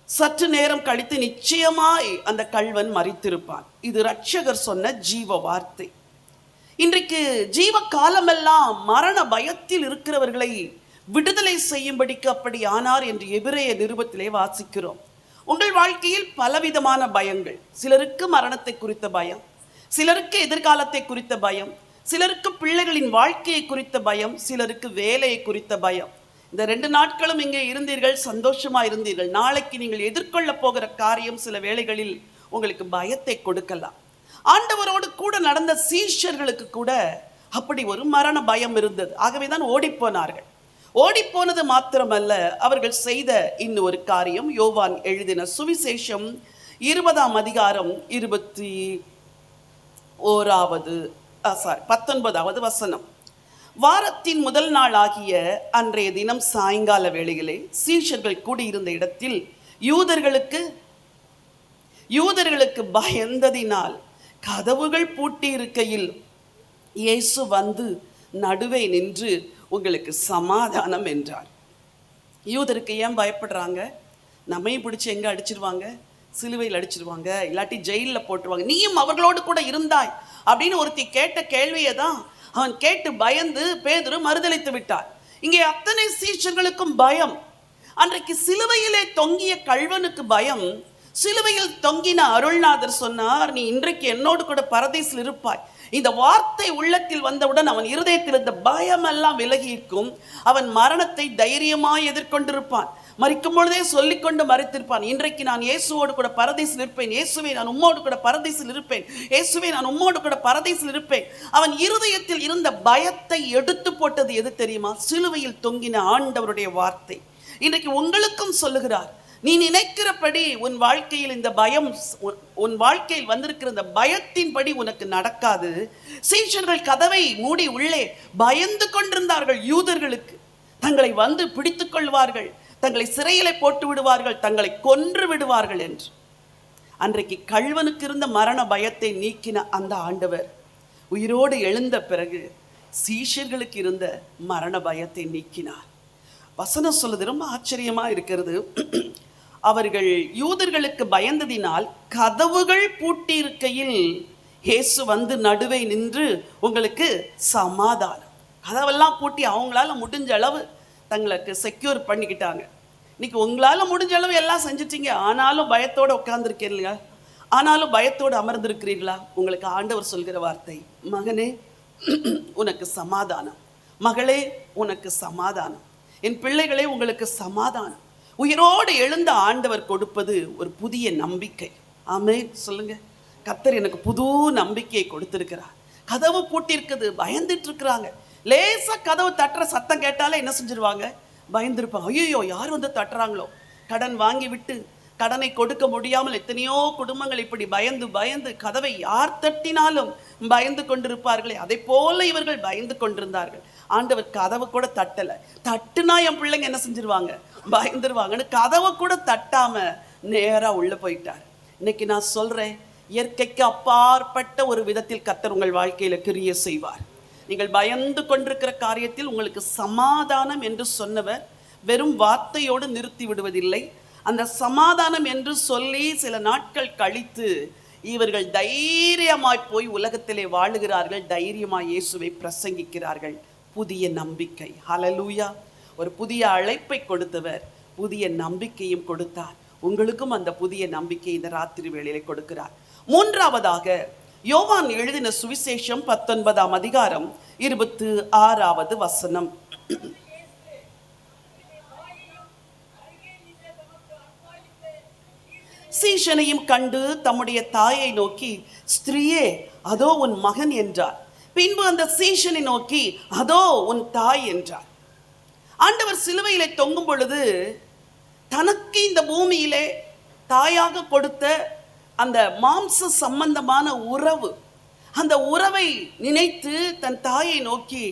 சற்று நேரம் கழித்து நிச்சயமாய் அந்த கள்வன் மரித்திருப்பான். இது இரட்சகர் சொன்ன ஜீவ வார்த்தை. இன்றைக்கு ஜீவ காலமெல்லாம் மரண பயத்தில் இருக்கிறவர்களை விடுதலை செய்யும்படிக்கு அப்படி ஆனார் என்று எபிரேய நிருபத்திலே வாசிக்கிறோம். உங்கள் வாழ்க்கையில் பலவிதமான பயங்கள். சிலருக்கு மரணத்தை குறித்த பயம், சிலருக்கு எதிர்காலத்தை குறித்த பயம், சிலருக்கு பிள்ளைகளின் வாழ்க்கையை குறித்த பயம், சிலருக்கு வேலையை குறித்த பயம். இந்த 2 நாட்களும் இங்கே இருந்தீர்கள், சந்தோஷமா இருந்தீர்கள். நாளைக்கு நீங்கள் எதிர்கொள்ள போகிற காரியம் சில வேளைகளில் உங்களுக்கு பயத்தை கொடுக்கலாம். ஆண்டவரோடு கூட நடந்த சீஷர்களுக்கு கூட அப்படி ஒரு மரண பயம் இருந்தது. ஆகவே தான் ஓடிப்போனார்கள். ஓடிப்போனது மாத்திரமல்ல, அவர்கள் செய்த இன்னொரு காரியம். யோவான் எழுதின சுவிசேஷம் 20ஆம் அதிகாரம் 19வது வசனம். வாரத்தின் முதல் நாள் ஆகிய அன்றைய தினம் சாயங்கால வேளையிலே சீஷர்கள் கூடியிருந்த இடத்தில் யூதர்களுக்கு பயந்ததினால் கதவுகள் பூட்டி இருக்கையில் இயேசு வந்து நடுவே நின்று உங்களுக்கு சமாதானம் என்றார். யூதருக்கு ஏன் பயப்படுறாங்க? நம்மையும் பிடிச்சி எங்கே அடிச்சிருவாங்க? சிலுவையில் அடிச்சிருவாங்க, இல்லாட்டி ஜெயிலில் போட்டுருவாங்க. நீயும் அவர்களோடு கூட இருந்தாய் அப்படின்னு ஒருத்தி கேட்ட கேள்வியை தான் அவன் கேட்டு பயந்து பேதுரு மறுதலித்து விட்டார். இங்கே அத்தனை சீஷர்களுக்கும் பயம். அன்றைக்கு சிலுவையிலே தொங்கிய கள்வனுக்கு பயம். சிலுவையில் தொங்கின அருள்நாதர் சொன்னார், நீ இன்றைக்கு என்னோடு கூட பரதீசில் இருப்பாய். இந்த வார்த்தை உள்ளத்தில் வந்தவுடன் அவன் இருதயத்தில் இருந்த பயமெல்லாம் விலகியிருக்கும். அவன் மரணத்தை தைரியமாய் எதிர்கொண்டிருப்பான். மரிக்கும் பொழுதே சொல்லிக்கொண்டு மறித்திருப்பான், இன்றைக்கு நான் இயேசுவோடு கூட பரதீசில் இருப்பேன், இயேசுவே நான் உம்மோடு கூட பரதீசில் இருப்பேன், இயேசுவே நான் உம்மோடு கூட பரதீசில் இருப்பேன். அவன் இருதயத்தில் இருந்த பயத்தை எடுத்து போட்டது எது தெரியுமா? சிலுவையில் தொங்கின ஆண்டவருடைய வார்த்தை. இன்றைக்கு உங்களுக்கும் சொல்லுகிறார், நீ நினைக்கிறபடி உன் வாழ்க்கையில் இந்த பயம், உன் வாழ்க்கையில் வந்திருக்கிற இந்த பயத்தின்படி உனக்கு நடக்காது. சீஷர்கள் கதவை மூடி உள்ளே பயந்து கொண்டிருந்தார்கள். யூதர்களுக்கு தங்களை வந்து பிடித்துக் கொள்வார்கள், தங்களை சிறையிலே போட்டு விடுவார்கள், தங்களை கொன்று விடுவார்கள் என்று. அன்றைக்கு கள்வனுக்கு இருந்த மரண பயத்தை நீக்கின அந்த ஆண்டவர் உயிரோடு எழுந்த பிறகு சீஷர்களுக்கு இருந்த மரண பயத்தை நீக்கினார். வசனம் சொல்லுது, ரொம்ப ஆச்சரியமா இருக்கிறது. அவர்கள் யூதர்களுக்கு பயந்ததினால் கதவுகள் பூட்டி இருக்கையில் இயேசு வந்து நடுவே நின்று உங்களுக்கு சமாதானம். கதவெல்லாம் பூட்டி அவங்களால முடிஞ்ச அளவு தங்களுக்கு செக்யூர் பண்ணிக்கிட்டாங்க. இன்னைக்கு உங்களால் முடிஞ்ச அளவு எல்லாம் செஞ்சிட்டீங்க, ஆனாலும் பயத்தோடு உட்கார்ந்துருக்கீங்களா? ஆனாலும் பயத்தோடு அமர்ந்திருக்கிறீர்களா? உங்களுக்கு ஆண்டவர் சொல்கிற வார்த்தை, மகனே உனக்கு சமாதானம், மகளே உனக்கு சமாதானம், என் பிள்ளைகளே உங்களுக்கு சமாதானம். உயிரோடு எழுந்த ஆண்டவர் கொடுப்பது ஒரு புதிய நம்பிக்கை. ஆமென் சொல்லுங்க. கர்த்தர் எனக்கு புது நம்பிக்கையை கொடுத்திருக்கிறார். கதவு பூட்டிருக்குது, பயந்துட்டு இருக்கிறாங்க. லேசா கதவு தட்டுற சத்தம் கேட்டாலே என்ன செஞ்சிருவாங்க? பயந்துருப்பாங்க. ஐயோ, யார் வந்து தட்டுறாங்களோ. கடன் வாங்கி விட்டு கடனை கொடுக்க முடியாமல் எத்தனையோ குடும்பங்கள் இப்படி பயந்து பயந்து கதவை யார் தட்டினாலும் பயந்து கொண்டிருப்பார்களே, அதை போல இவர்கள் பயந்து கொண்டிருந்தார்கள். ஆண்டவர் கதவை கூட தட்டல. தட்டுனா என் பிள்ளைங்க என்ன செஞ்சிருவாங்க? பயந்துருவாங்கன்னு கதவை கூட தட்டாம நேரா உள்ள போயிட்டார். இன்னைக்கு நான் சொல்றேன், இயற்கைக்கு அப்பாற்பட்ட ஒரு விதத்தில் கர்த்தர் உங்கள் வாழ்க்கையில கிரிய செய்வார். நீங்கள் பயந்து கொண்டிருக்கிற காரியத்தில் உங்களுக்கு சமாதானம் என்று சொன்னவர் வெறும் வார்த்தையோடு நிறுத்தி விடுவதில்லை. அந்த சமாதானம் என்று சொல்லி சில நாட்கள் கழித்து இவர்கள் தைரியமாய் போய் உலகத்திலே வாழுகிறார்கள். தைரியமாய் இயேசுவை பிரசங்கிக்கிறார்கள். புதிய நம்பிக்கை. ஹல்லேலூயா. ஒரு புதிய அழைப்பை கொடுத்தவர் புதிய நம்பிக்கையும் கொடுத்தார். உங்களுக்கும் அந்த புதிய நம்பிக்கை இந்த ராத்திரி வேளையிலே கொடுக்கிறார். மூன்றாவதாக யோவான் எழுதின சுவிசேஷம் 19ஆம் அதிகாரம் 26வது வசனம். சீஷனையும் கண்டு தம்முடைய தாயை நோக்கி, ஸ்திரீயே, அதோ உன் மகன் என்றார். பின்பு அந்த சீஷனை நோக்கி, அதோ உன் தாய் என்றார். ஆண்டவர் சிலுவையிலே தொங்கும் பொழுது தனக்கு இந்த பூமியிலே தாயாக கொடுத்த அந்த மாம்ச சம்பந்தமான உறவு, அந்த உறவை நினைத்து தன் தாயை நோக்கி,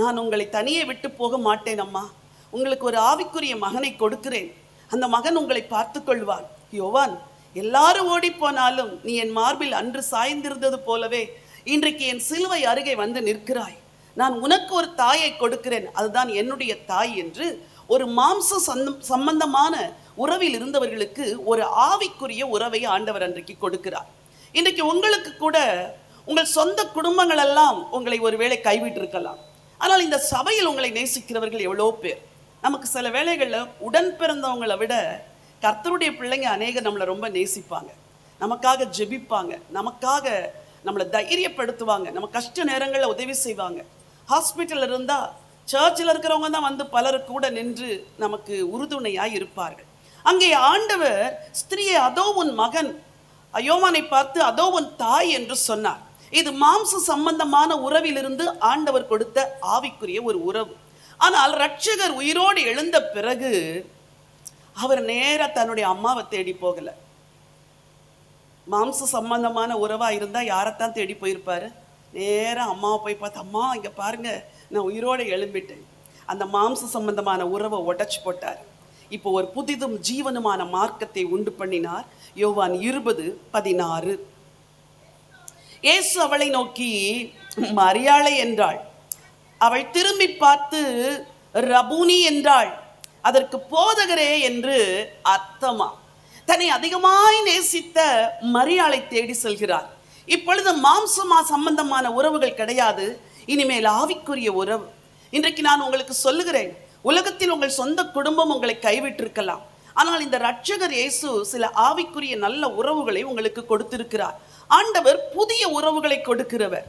நான் உங்களை தனியே விட்டு போக மாட்டேன் அம்மா, உங்களுக்கு ஒரு ஆவிக்குரிய மகனை கொடுக்கிறேன், அந்த மகன் உங்களை பார்த்து கொள்வார். யோவான், எல்லாரும் ஓடி போனாலும் நீ என் மார்பில் அன்று சாய்ந்திருந்தது போலவே இன்றைக்கு என் சிலுவை அருகே வந்து நிற்கிறாய். நான் உனக்கு ஒரு தாயை கொடுக்கிறேன், அதுதான் என்னுடைய தாய் என்று ஒரு மாம்ச சம்பந்தமான உறவில் இருந்தவர்களுக்கு ஒரு ஆவிக்குரிய உறவை ஆண்டவர் அன்றைக்கு கொடுக்கிறார். இன்றைக்கு உங்களுக்கு கூட உங்கள் சொந்த குடும்பங்கள் எல்லாம் உங்களை ஒருவேளை கைவிட்டிருக்கலாம். ஆனால் இந்த சபையில் உங்களை நேசிக்கிறவர்கள் எவ்வளோ பேர். நமக்கு சில வேளைகளில் உடன் பிறந்தவங்களை விட கர்த்தருடைய பிள்ளைங்க அநேகர் நம்மளை ரொம்ப நேசிப்பாங்க, நமக்காக ஜெபிப்பாங்க, நமக்காக நம்மளை தைரியப்படுத்துவாங்க, நம்ம கஷ்ட நேரங்களில் உதவி செய்வாங்க. ஹாஸ்பிட்டல் இருந்தால் சர்ச்சில் இருக்கிறவங்க தான் வந்து பலர் கூட நின்று நமக்கு உறுதுணையாக இருப்பார்கள். அங்கே ஆண்டவர் ஸ்திரீயை அதோ உன் மகன், யோவானை பார்த்து அதோ உன் தாய் என்று சொன்னார். இது மாம்ச சம்பந்தமான உறவிலிருந்து ஆண்டவர் கொடுத்த ஆவிக்குரிய ஒரு உறவு. ஆனால் ரட்சகர் உயிரோடு எழுந்த பிறகு அவர் நேரா தன்னுடைய அம்மாவை தேடி போகல. மாம்ச சம்பந்தமான உறவா இருந்தா யாரைத்தான் தேடி போயிருப்பாரு? நேரா அம்மாவை போய் பார்த்து, அம்மா இங்க பாருங்க, நான் உயிரோடு எழும்பிட்டேன். அந்த மாம்ச சம்பந்தமான உறவை உடைச்சு போட்டார். இப்போ ஒரு புதிதும் ஜீவனுமான மார்க்கத்தை உண்டு பண்ணினார். யோவான் 20:16. இயேசு அவளை நோக்கி மரியாளை என்றாள். அவள் திரும்பி பார்த்து ரபூனி என்றாள். அதற்கு போதகரே என்று அர்த்தமா. தன்னை அதிகமாய் நேசித்த மரியாளை தேடி செல்கிறார். இப்பொழுது மாம்சமா சம்பந்தமான உறவுகள் கிடையாது, இனிமேல் ஆவிக்குரிய உறவு. இன்றைக்கு நான் உங்களுக்கு சொல்லுகிறேன், உலகத்தில் உங்கள் சொந்த குடும்பம் உங்களை கைவிட்டிருக்கலாம், ஆனால் இந்த ரட்சகர் இயேசு சில ஆவிக்குரிய நல்ல உறவுகளை உங்களுக்கு கொடுத்திருக்கிறார். ஆண்டவர் புதிய உறவுகளை கொடுக்கிறவர்.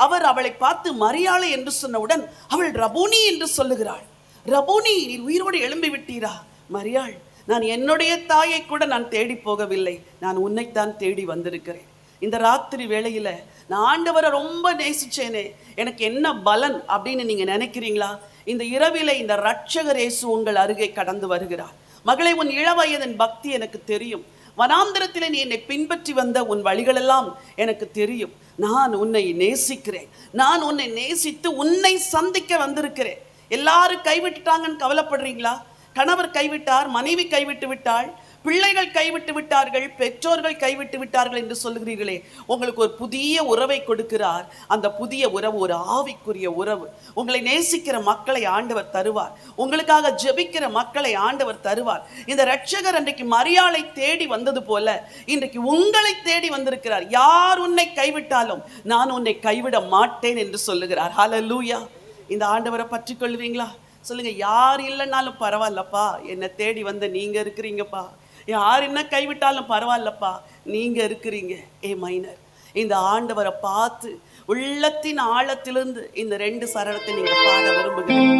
அவர் அவளை பார்த்து மரியாளை என்று சொன்னவுடன் அவள் ரபூனி என்று சொல்லுகிறாள். ரபூனி, நீர் உயிரோடு எழும்பி விட்டீரா? மரியாள், நான் என்னுடைய தாயை கூட நான் தேடி போகவில்லை, நான் உன்னைத்தான் தேடி வந்திருக்கிறேன். இந்த ராத்திரி வேளையில நான் ஆண்டவரை ரொம்ப நேசிச்சேனே, எனக்கு என்ன பலன் அப்படின்னு நீங்க நினைக்கிறீங்களா? இந்த இரவில இந்த ரட்சகர் இயேசு உங்கள் அருகே கடந்து வருகிறார். மகளே, உன் இளவயதின் பக்தி எனக்கு தெரியும். வனாந்திரத்திலே நீ என்னை பின்பற்றி வந்த உன் வழிகளெல்லாம் எனக்கு தெரியும். நான் உன்னை நேசிக்கிறேன். நான் உன்னை நேசித்து உன்னை சந்திக்க வந்திருக்கிறேன். எல்லாரும் கைவிட்டுட்டாங்கன்னு கவலைப்படுறீங்களா? கணவர் கைவிட்டார், மனைவி கைவிட்டு விட்டாள், பிள்ளைகள் கைவிட்டு விட்டார்கள், பெற்றோர்கள் கைவிட்டு விட்டார்கள் என்று சொல்லுகிறீர்களே, உங்களுக்கு ஒரு புதிய உறவை கொடுக்கிறார். அந்த புதிய உறவு ஒரு ஆவிக்குரிய உறவு. உங்களை நேசிக்கிற மக்களை ஆண்டவர் தருவார். உங்களுக்காக ஜெபிக்கிற மக்களை ஆண்டவர் தருவார். இந்த ரட்சகர் அன்றைக்கு மரியாளை தேடி வந்தது போல இன்றைக்கு உங்களை தேடி வந்திருக்கிறார். யார் உன்னை கைவிட்டாலும் நான் உன்னை கைவிட மாட்டேன் என்று சொல்லுகிறார். ஹல்லேலூயா. இந்த ஆண்டவரை பற்றி கொள்வீங்களா? சொல்லுங்க, யார் இல்லைன்னாலும் பரவாயில்லப்பா, என்னை தேடி வந்த நீங்க இருக்கிறீங்கப்பா. யார் என்ன கைவிட்டாலும் பரவாயில்லப்பா, நீங்க இருக்கிறீங்க. ஏ மைனர், இந்த ஆண்டவரை பார்த்து உள்ளத்தின் ஆழத்திலிருந்து இந்த 2 சரணத்தை நீங்க பாட விரும்புகிறீங்க.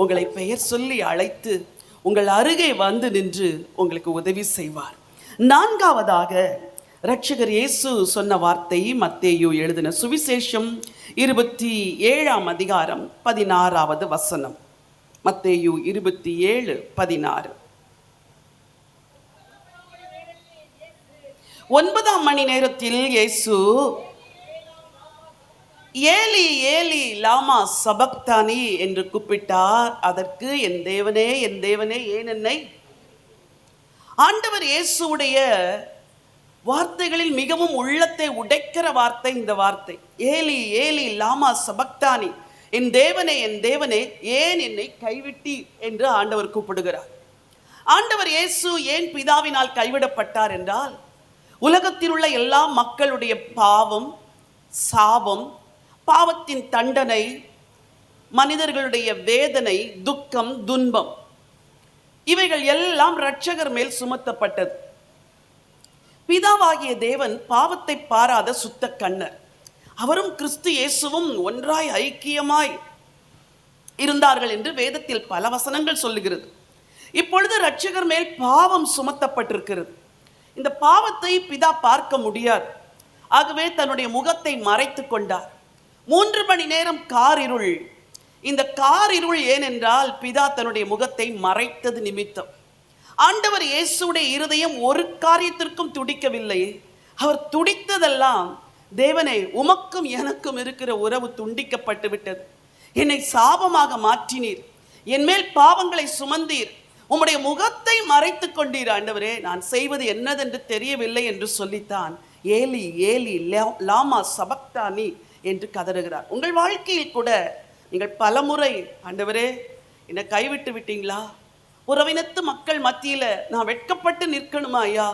உங்களை பெயர் சொல்லி அழைத்து உங்கள் அருகே வந்து நின்று உங்களுக்கு உதவி செய்வார். நான்காவதாக இரட்சகர் இயேசு சொன்ன வார்த்தை மத்தேயு எழுதின சுவிசேஷம் 27ஆம் அதிகாரம் 16வது வசனம். மத்தேயு 27:16. 9ஆம் மணி நேரத்தில் இயேசு ஏலி ஏலி லாமா சபக்தானி என்று கூப்பிட்டார். அதற்கு என் தேவனே ஏன் என்னை. ஆண்டவர் இயேசுடைய வார்த்தைகளில் மிகவும் உள்ளத்தை உடைக்கிற வார்த்தை இந்த வார்த்தை. ஏலி ஏலி லாமா சபக்தானி, என் தேவனே ஏன் என்னை கைவிட்டி என்று ஆண்டவர் கூப்பிடுகிறார். ஆண்டவர் இயேசு ஏன் பிதாவினால் கைவிடப்பட்டார் என்றால், உலகத்தில் உள்ள எல்லா மக்களுடைய பாவம், சாபம், பாவத்தின் தண்டனை, மனிதர்களுடைய வேதனை, துக்கம், துன்பம், இவைகள் எல்லாம் இரட்சகர் மேல் சுமத்தப்பட்டது. பிதாவாகிய தேவன் பாவத்தை பாராத சுத்த கண்ணர். அவரும் கிறிஸ்து இயேசுவும் ஒன்றாய் ஐக்கியமாய் இருந்தார்கள் என்று வேதத்தில் பல வசனங்கள் சொல்லுகிறது. இப்பொழுது இரட்சகர் மேல் பாவம் சுமத்தப்பட்டிருக்கிறது. இந்த பாவத்தை பிதா பார்க்க முடியாது. ஆகவே தன்னுடைய முகத்தை மறைத்து கொண்டார். 3 மணி நேரம் காரிருள். இந்த காரிருள் ஏனென்றால் பிதா தன்னுடைய முகத்தை மறைத்தது நிமித்தம். ஆண்டவர் இயேசுடைய இருதயம் ஒரு காரியத்திற்கும் துடிக்கவில்லை. அவர் துடித்ததெல்லாம், தேவனே உமக்கும் எனக்கும் இருக்கிற உறவு துண்டிக்கப்பட்டு விட்டது, என்னை சாபமாக மாற்றினீர், என் மேல் பாவங்களை சுமந்தீர், உம்முடைய முகத்தை மறைத்து கொண்டீர் ஆண்டவரே, நான் செய்வது என்னதென்று தெரியவில்லை என்று சொல்லித்தான் ஏலி ஏலி லாமா சபக்தானி என்று கதறுகிறார். உங்கள் வாழ்க்கையில் கூட நீங்கள் பலமுறை ஆண்டவரே என்னை கைவிட்டு விட்டீங்களா, உறவினத்து மக்கள் மத்தியில் நான் வெட்கப்பட்டு நிற்கணுமா ஐயா,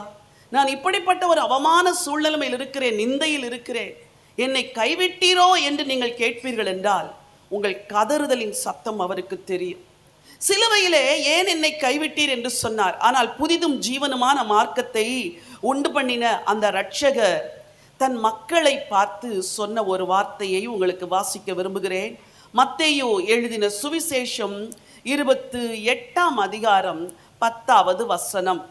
நான் இப்படிப்பட்ட ஒரு அவமான சூழ்நிலையில் இருக்கிறேன், நிந்தையில் இருக்கிறேன், என்னை கைவிட்டீரோ என்று நீங்கள் கேட்பீர்கள் என்றால் உங்கள் கதறுதலின் சத்தம் அவருக்கு தெரியும். சிலுவையிலே ஏன் என்னை கைவிட்டீர் என்று சொன்னார். ஆனால் புதிதும் ஜீவனுமான மார்க்கத்தை உண்டு பண்ணின அந்த இரட்சகர் தன் மக்களை பார்த்து சொன்ன ஒரு வார்த்தையை உங்களுக்கு வாசிக்க விரும்புகிறேன். மத்தேயு எழுதின சுவிசேஷம் 28ஆம் அதிகாரம் 10வது வசனம்.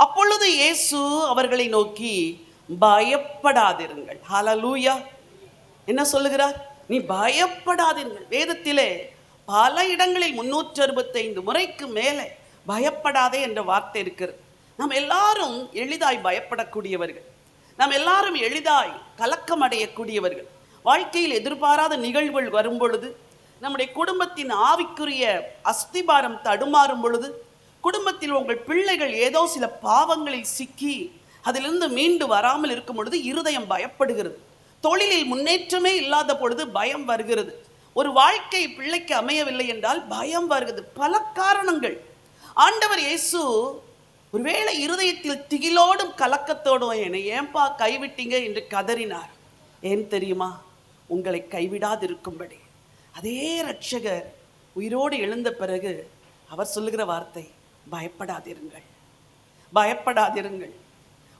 அப்பொழுது இயேசு அவர்களை நோக்கி, பயப்படாதிருங்கள். ஹல்லேலூயா. என்ன சொல்லுகிறார்? நீ பயப்படாதீர்கள். வேதத்திலே பல இடங்களில் 365 முறைக்கு மேலே பயப்படாதே என்ற வார்த்தை இருக்கிறது. நாம் எல்லாரும் எளிதாய் பயப்படக்கூடியவர்கள், நாம் எல்லாரும் எளிதாய் கலக்கம் அடையக்கூடியவர்கள். வாழ்க்கையில் எதிர்பாராத நிகழ்வுகள் வரும் பொழுது, நம்முடைய குடும்பத்தின் ஆவிக்குரிய அஸ்திபாரம் தடுமாறும் பொழுது, குடும்பத்தில் உங்கள் பிள்ளைகள் ஏதோ சில பாவங்களில் சிக்கி அதிலிருந்து மீண்டு வராமல் இருக்கும் பொழுது இருதயம் பயப்படுகிறது. தொழிலில் முன்னேற்றமே இல்லாத பொழுது பயம் வருகிறது. ஒரு வாழ்க்கை பிள்ளைக்கு அமையவில்லை என்றால் பயம் வருகிறது. பல காரணங்கள். ஆண்டவர் இயேசு ஒருவேளை இருதயத்தில் திகிலோடும் கலக்கத்தோடும் என்னை ஏன்பா கைவிட்டீங்க என்று கதறினார். ஏன் தெரியுமா? உங்களை கைவிடாதிருக்கும்படி. அதே இரட்சகர் உயிரோடு எழுந்த பிறகு அவர் சொல்லுகிற வார்த்தை, பயப்படாதிருங்கள், பயப்படாதிருங்கள்.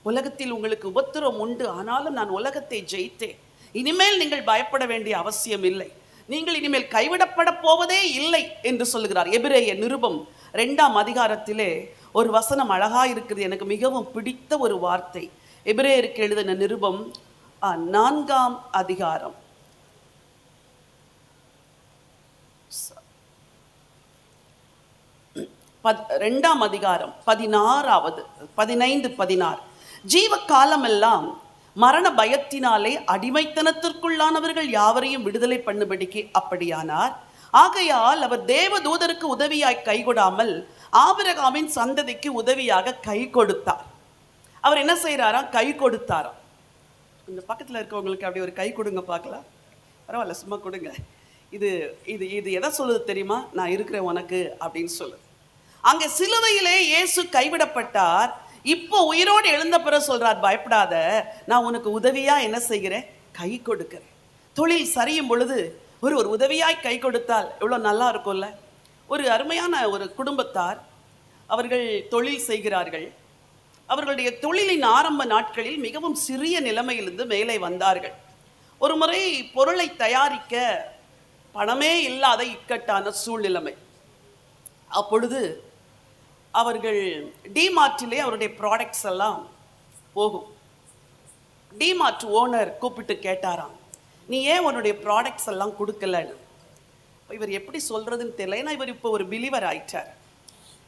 உலகத்தில் உங்களுக்கு உபத்திரம் உண்டு, ஆனாலும் நான் உலகத்தை ஜெயித்தேன். இனிமேல் நீங்கள் பயப்பட வேண்டிய அவசியம் இல்லை, நீங்கள் இனிமேல் கைவிடப்பட போவதே இல்லை என்று சொல்லுகிறார். எபிரேய நிருபம் 2ஆம் அதிகாரத்திலே ஒரு வசனம் அழகா இருக்குது. எனக்கு மிகவும் பிடித்த ஒரு வார்த்தை. எபிரேயருக்கு எழுதின நிருபம் 4ஆம் அதிகாரம் 2ஆம் அதிகாரம் 16 15 16. ஜீவ காலமெல்லாம் மரண பயத்தினாலே அடிமைத்தனத்திற்குள்ளானவர்கள் யாவரையும் விடுதலை பண்ணும்படிக்கு அப்படியானார். ஆகையால் அவர் தேவ தூதருக்கு உதவியாய் கை கொடாமல் ஆபிரகாமின் சந்ததிக்கு உதவியாக கை கொடுத்தார். அவர் என்ன செய்யறாராம்? கை கொடுத்தாராம். இந்த பக்கத்தில் இருக்கவங்களுக்கு அப்படி ஒரு கை கொடுங்க பார்க்கலாம். பரவாயில்ல, சும்மா கொடுங்க. இது இது இது எதை சொல்லுது தெரியுமா? நான் இருக்கிறேன் உனக்கு அப்படின்னு சொல்லுது. அங்கே சிலுவையிலே இயேசு கைவிடப்பட்டார். இப்போ உயிரோடு எழுந்த பிறகு சொல்றார், பயப்படாத, நான் உனக்கு உதவியா என்ன செய்கிறேன்? கை கொடுக்கிறேன். தொழில் சரியும் பொழுது ஒரு உதவியாய் கை கொடுத்தால் எவ்வளோ நல்லா இருக்கும்ல. ஒரு அருமையான ஒரு குடும்பத்தார், அவர்கள் தொழில் செய்கிறார்கள். அவர்களுடைய தொழிலின் ஆரம்ப நாட்களில் மிகவும் சிறிய நிலைமையிலிருந்து மேலே வந்தார்கள். ஒரு முறை பொருளை தயாரிக்க பணமே இல்லாத இக்கட்டான சூழ்நிலைமை. அப்பொழுது அவர்கள் டிமார்ட்டிலே அவருடைய ப்ராடக்ட்ஸ் எல்லாம் போகும். டிமார்ட் ஓனர் கூப்பிட்டு கேட்டாராம், நீ ஏன் உன்னுடைய ப்ராடக்ட்ஸ் எல்லாம் கொடுக்கலன்னு. இவர் எப்படி சொல்கிறதுன்னு தெரியல. ஏன்னா இவர் இப்போ ஒரு பிலீவர் ஆயிட்டார்.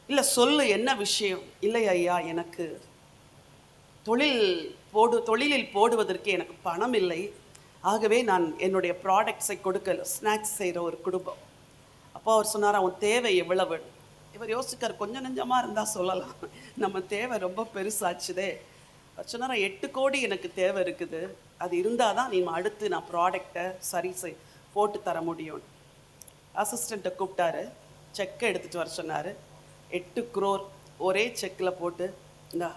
இல்லை சொல்லு, என்ன விஷயம்? இல்லை ஐயா, எனக்கு தொழிலில் போடுவதற்கு எனக்கு பணம் இல்லை, ஆகவே நான் என்னுடைய ப்ராடக்ட்ஸை கொடுக்கல. ஸ்நாக்ஸ் செய்கிற ஒரு குடும்பம். அப்போ அவர் சொன்னார், அவன் தேவை எவ்வளவு? இவர் யோசிக்கார், கொஞ்சம் நெஞ்சமாக இருந்தால் சொல்லலாம், நம்ம தேவை ரொம்ப பெருசாச்சுதே. அவர் சொன்னார், 8 கோடி எனக்கு தேவை இருக்குது, அது இருந்தால் தான் அடுத்து நான் ப்ராடக்டை போட்டு தர முடியும். அசிஸ்டண்ட்டை கூப்பிட்டாரு, செக்கை எடுத்துகிட்டு வர சொன்னார். 8 crore ஒரே செக்கில் போட்டு, இந்தா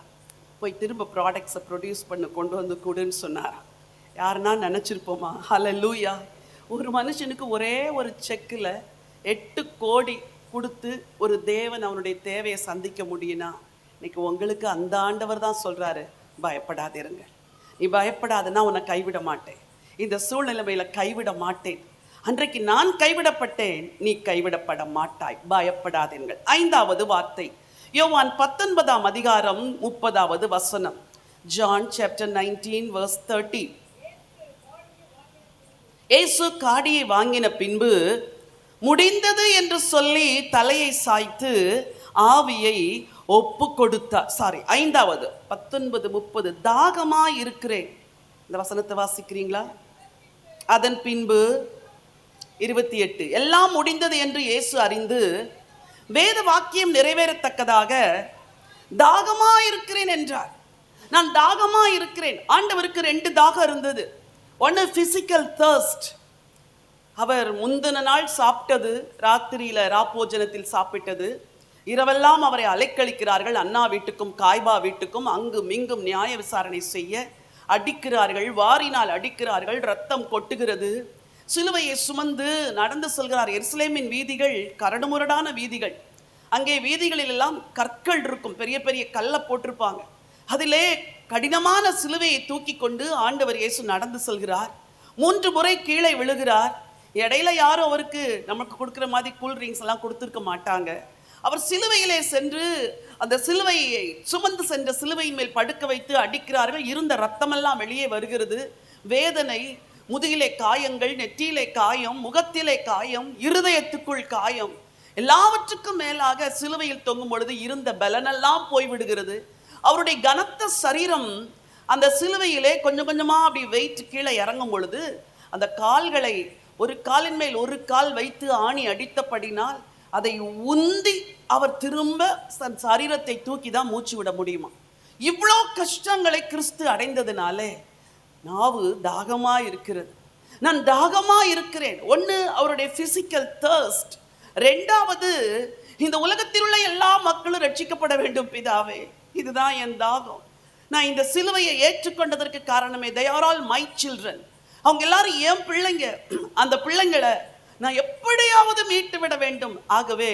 போய் திரும்ப ப்ராடக்ட்ஸை ப்ரொடியூஸ் பண்ண கொண்டு வந்து கொடுன்னு சொன்னாராம். யாருன்னா நினச்சிருப்போமா? ஹல்லேலூயா. ஒரு மனுஷனுக்கு ஒரே ஒரு செக்கில் 8 கோடி கொடுத்து ஒரு தேவன் அவனுடைய தேவையை சந்திக்க முடியும்னா, இன்னைக்கு உங்களுக்கு அந்த ஆண்டவர் தான் சொல்கிறாரு, பயப்படாதிருங்க. நீ பயப்படாதன்னா உன்னை கைவிட மாட்டேன், இந்த சூழ்நிலைமையில் கைவிட மாட்டேன். அன்றைக்கு நான் கைவிடப்பட்டேன், நீ கைவிடப்பட மாட்டாய், பயப்படாதீர்கள். 5வது வார்த்தை யோவான் 19ஆம் அதிகாரம் 30வது வசனம். John chapter 19 verse 30. இயேசு காடியை வாங்கின பின்பு முடிந்தது என்று சொல்லி தலையை சாய்த்து ஆவியை ஒப்பு கொடுத்தார். 5வது 19 30. தாகமாய் இருக்கிறேன். இந்த வசனத்தை வாசிக்கிறீங்களா? அதன் பின்பு 28. எல்லாம் முடிந்தது என்று இயேசு அறிந்து வேத வாக்கியம் நிறைவேறத்தக்கதாக தாகமாய் இருக்கிறேன் என்றார். நான் தாகமாய் இருக்கிறேன். ஆண்டவருக்கு 2 தாகம் இருந்தது. ஒன்று பிசிக்கல் தர்ஸ்ட். அவர் முந்தின நாள் சாப்பிட்டது, ராத்திரியில் ராப்போஜனத்தில் சாப்பிட்டது. இரவெல்லாம் அவரை அலைக்கழிக்கிறார்கள். அண்ணா வீட்டுக்கும் காய்பா வீட்டுக்கும் அங்கும் இங்கும் நியாய விசாரணை செய்ய அடிக்கிறார்கள், வாரினால் அடிக்கிறார்கள், ரத்தம் கொட்டுகிறது. சிலுவையை சுமந்து நடந்து செல்கிறார். எருசலேமின் வீதிகள் கரடுமுரடான வீதிகள். அங்கே வீதிகளில் எல்லாம் கற்கள் இருக்கும், பெரிய பெரிய கல்லை போட்டிருப்பாங்க. அதிலே கடினமான சிலுவையை தூக்கி கொண்டு ஆண்டவர் இயேசு நடந்து செல்கிறார். 3 முறை கீழே விழுகிறார். இடையில யாரும் அவருக்கு நமக்கு கொடுக்குற மாதிரி கூல்ட்ரிங்க்ஸ் எல்லாம் கொடுத்துருக்க மாட்டாங்க. அவர் சிலுவையிலே சென்று அந்த சிலுவையை சுமந்து சென்ற சிலுவையின் மேல் படுக்க வைத்து அடிக்கிறார்கள். இருந்த ரத்தமெல்லாம் வெளியே வருகிறது. வேதனை, முதுகிலே காயங்கள், நெற்றியிலே காயம், முகத்திலே காயம், இருதயத்துக்குள் காயம், எல்லாவற்றுக்கும் மேலாக சிலுவையில் தொங்கும் பொழுது இருந்த பலனெல்லாம் போய்விடுகிறது. அவருடைய கனத்த சரீரம் அந்த சிலுவையிலே கொஞ்சம் கொஞ்சமா அப்படி வெயிட் கீழே இறங்கும் பொழுது அந்த கால்களை ஒரு காலின் மேல் ஒரு கால் வைத்து ஆணி அடித்தபடினால் அதை உந்தி அவர் திரும்ப தன் சரீரத்தை தூக்கி தான் மூச்சு விட முடியுமா? இவ்வளோ கஷ்டங்களை கிறிஸ்து அடைந்ததுனாலே நாவு தாகமா இருக்கிறது. நான் தாகமா இருக்கிறேன். ஒன்று அவருடைய பிசிக்கல் தர்ஸ்ட், ரெண்டாவது இந்த உலகத்தில் உள்ள எல்லா மக்களும் ரட்சிக்கப்பட வேண்டும் பிதாவே, இதுதான் என் தாகம். நான் இந்த சிலுவையை ஏற்றுக்கொண்டதற்கு காரணமே they are all my children. அவங்க எல்லாரும் என் பிள்ளைங்க. அந்த பிள்ளைங்களை நான் எப்படியாவது மீட்டு விட வேண்டும். ஆகவே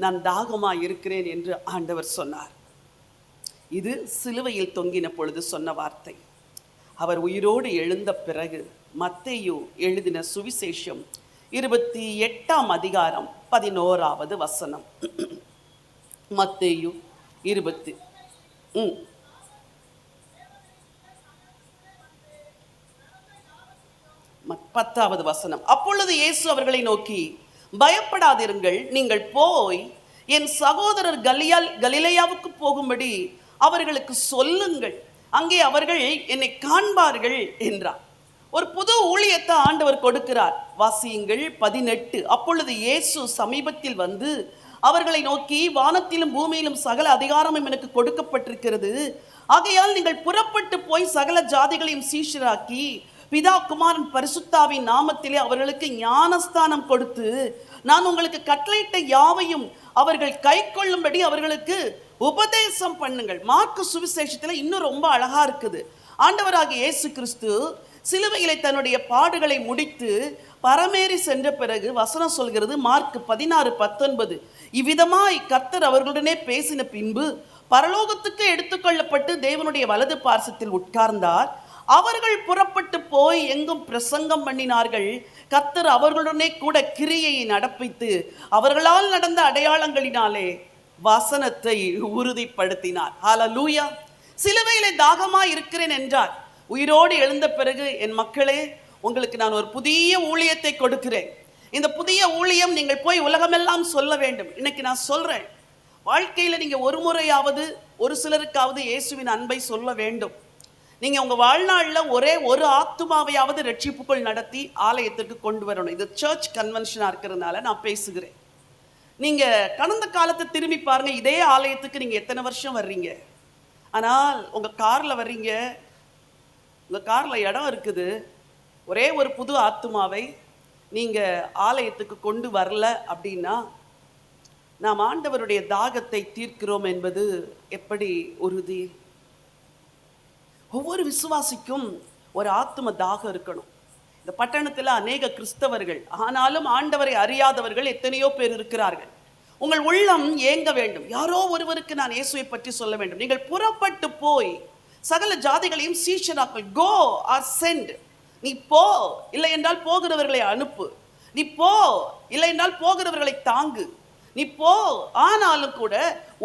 நான் தாகமா இருக்கிறேன் என்று ஆண்டவர் சொன்னார். இது சிலுவையில் தொங்கின பொழுது சொன்ன வார்த்தை. அவர் உயிரோடு எழுந்த பிறகு மத்தேயு எழுதின சுவிசேஷம் 28ஆம் அதிகாரம் 11வது வசனம். மத்தேயு 10வது வசனம். அப்பொழுது இயேசு அவர்களை நோக்கி, பயப்படாதிருங்கள், நீங்கள் போய் என் சகோதரர் கலிலேயாவுக்கு போகும்படி அவர்களுக்கு சொல்லுங்கள், அங்கே அவர்கள் என்னை காண்பார்கள் என்றார். ஒரு புது ஊழியத்தை ஆண்டவர் கொடுக்கிறார். வாசியுங்கள் 18. அப்பொழுது இயேசு சமீபத்தில் வந்து அவர்களை நோக்கி, வானத்திலும் பூமியிலும் சகல அதிகாரமும் எனக்கு கொடுக்கப்பட்டிருக்கிறது. ஆகையால் நீங்கள் புறப்பட்டு போய் சகல ஜாதிகளையும் சீஷராக்கி பிதா குமாரன் பரிசுத்தாவின் நாமத்திலே அவர்களுக்கு ஞானஸ்தானம் கொடுத்து நான் உங்களுக்கு கட்டளையிட்ட யாவையும் அவர்கள் கை கொள்ளும்படி அவர்களுக்கு உபதேசம் பண்ணுங்கள். மார்க்கு சுவிசேஷத்தில் இன்னும் ரொம்ப அழகா இருக்குது. ஆண்டவராகிய இயேசு கிறிஸ்து சிலுவையிலே தன்னுடைய பாடுகளை முடித்து பரமேறி சென்ற பிறகு வசனம் சொல்கிறது, மார்க் 16:19, இவ்விதமாய் கர்த்தர் அவர்களுடனே பேசின பின்பு பரலோகத்துக்கு எடுத்துக்கொள்ளப்பட்டு தேவனுடைய வலது பார்சத்தில் உட்கார்ந்தார். அவர்கள் புறப்பட்டு போய் எங்கும் பிரசங்கம் பண்ணினார்கள். கர்த்தர் அவர்களுடனே கூட கிரியையை நடப்பித்து அவர்களால் நடந்த அடையாளங்களினாலே வசனத்தை உறுதிப்படுத்தினார். ஹல்லேலூயா. சிலுவையிலே தாகமா இருக்கிறேன் என்றார். உயிரோடு எழுந்த பிறகு, என் மக்களே, உங்களுக்கு நான் ஒரு புதிய ஊழியத்தை கொடுக்கிறேன். இந்த புதிய ஊழியம் நீங்கள் போய் உலகமெல்லாம் சொல்ல வேண்டும். இன்னைக்கு நான் சொல்றேன், வாழ்க்கையில் நீங்க ஒரு முறையாவது ஒரு சிலருக்காவது இயேசுவின் அன்பை சொல்ல வேண்டும். நீங்க உங்க வாழ்நாளில் ஒரே ஒரு ஆத்துமாவையாவது ரட்சிப்புக்குள் நடத்தி ஆலயத்திற்கு கொண்டு வரணும். இது சர்ச் கன்வென்ஷனா இருக்கிறதுனால நான் பேசுகிறேன். நீங்க கடந்த காலத்தை திரும்பி பாருங்க. இதே ஆலயத்துக்கு நீங்க எத்தனை வருஷம் வர்றீங்க? ஆனால் உங்க கார்ல வர்றீங்க, உங்க கார்ல இடம் இருக்குது. ஒரே ஒரு புது ஆத்துமாவை நீங்க ஆலயத்துக்கு கொண்டு வரல அப்படின்னா நாம் ஆண்டவருடைய தாகத்தை தீர்க்கிறோம் என்பது எப்படி உறுதி? ஒவ்வொரு விசுவாசிக்கும் ஒரு ஆத்தும தாகம் இருக்கணும். இந்த பட்டணத்தில் அநேக கிறிஸ்தவர்கள், ஆனாலும் ஆண்டவரை அறியாதவர்கள் எத்தனையோ பேர் இருக்கிறார்கள். உங்கள் உள்ளம் ஏங்க வேண்டும். யாரோ ஒருவருக்கு நான் இயேசுவை பற்றி சொல்ல வேண்டும். நீங்கள் புறப்பட்டு போய் சகல ஜாதிகளையும் சீஷராக்கள். கோ ஆர் சென்ட். நீ போ, இல்லை என்றால் போகிறவர்களை அனுப்பு. நீ போ, இல்லை என்றால் போகிறவர்களை தாங்கு. நீ போ, ஆனாலும் கூட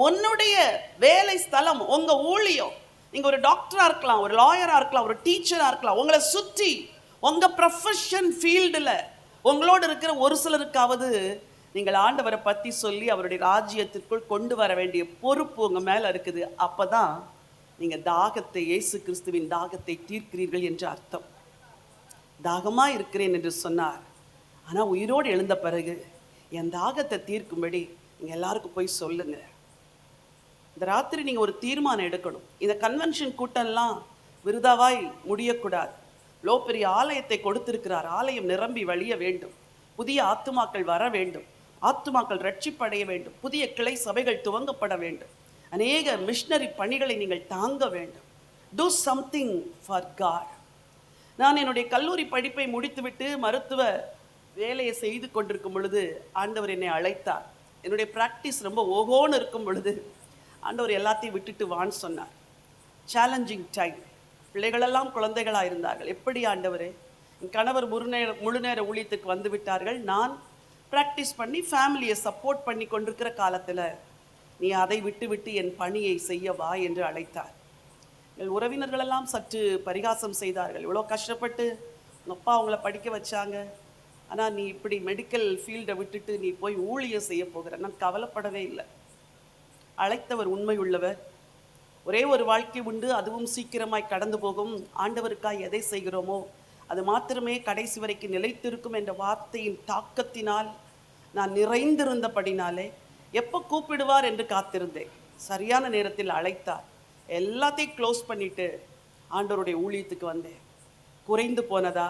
உன்னுடைய வேலை ஸ்தலம், உங்க ஊழியம், நீங்க ஒரு டாக்டரா இருக்கலாம், ஒரு லாயரா இருக்கலாம், ஒரு டீச்சரா இருக்கலாம், உங்களை சுற்றி உங்க ப்ரொஃபஷன் ஃபீல்டுல உங்களோடு இருக்கிற ஒரு சிலருக்காவது நீங்கள் ஆண்டவரை பற்றி சொல்லி அவருடைய ராஜ்யத்திற்குள் கொண்டு வர வேண்டிய பொறுப்பு உங்க மேல இருக்குது. அப்பதான் நீங்க தாகத்தை, இயேசு கிறிஸ்துவின் தாகத்தை தீர்க்கிறீர்கள் என்று அர்த்தம். தாகமா இருக்கிறேன் என்று சொன்னார். ஆனா உயிரோடு எழுந்த பிறகு என் தாகத்தை தீர்க்கும்படி நீங்க எல்லாருக்கும் போய் சொல்லுங்க. இந்த ராத்திரி நீங்க ஒரு தீர்மானம் எடுக்கணும். இந்த கன்வென்ஷன் கூட்டம்லாம் விருதாவாய் முடியக்கூடாது. இவ்வளோ பெரிய ஆலயத்தை கொடுத்திருக்கிறார். ஆலயம் நிரம்பி வழிய வேண்டும். புதிய ஆத்துமாக்கள் வர வேண்டும். ஆத்துமாக்கள் ரட்சிப்படைய வேண்டும். புதிய கிளை சபைகள் துவங்கப்பட வேண்டும். அநேக மிஷனரி பணிகளை நீங்கள் தாங்க வேண்டும். Do something for God. நான் என்னுடைய கல்லூரி படிப்பை முடித்துவிட்டு மருத்துவ வேலையை செய்து கொண்டிருக்கும் பொழுது ஆண்டவர் என்னை அழைத்தார். என்னுடைய ப்ராக்டிஸ் ரொம்ப ஓகோன்னு இருக்கும் பொழுது ஆண்டவர் எல்லாத்தையும் விட்டுட்டு வான்னு சொன்னார். Challenging time. பிள்ளைகளெல்லாம் குழந்தைகளாக இருந்தார்கள். எப்படி ஆண்டவரே, என் கணவர் முழு நேர ஊழியத்துக்கு வந்து விட்டார்கள். நான் ப்ராக்டிஸ் பண்ணி ஃபேமிலியை சப்போர்ட் பண்ணி கொண்டிருக்கிற காலத்தில் நீ அதை விட்டு விட்டு என் பணியை செய்ய வா என்று அழைத்தார். எங்கள் உறவினர்களெல்லாம் சற்று பரிகாசம் செய்தார்கள். இவ்வளோ கஷ்டப்பட்டு உங்கள் அப்பா அவங்கள படிக்க வச்சாங்க, ஆனால் நீ இப்படி மெடிக்கல் ஃபீல்டை விட்டுட்டு நீ போய் ஊழியம் செய்ய போகிற. நான் கவலைப்படவே இல்லை. அழைத்தவர் உண்மை உள்ளவர். ஒரே ஒரு வாழ்க்கை உண்டு, அதுவும் சீக்கிரமாய் கடந்து போகும். ஆண்டவருக்காய் எதை செய்கிறோமோ அது மாத்திரமே கடைசி வரைக்கும் நிலைத்திருக்கும் என்ற வார்த்தையின் தாக்கத்தினால் நான் நிறைந்திருந்தபடினாலே எப்போ கூப்பிடுவார் என்று காத்திருந்தேன். சரியான நேரத்தில் அழைத்தார். எல்லாத்தையும் க்ளோஸ் பண்ணிட்டு ஆண்டவருடைய ஊழியத்துக்கு வந்தேன். குறைந்து போனதா?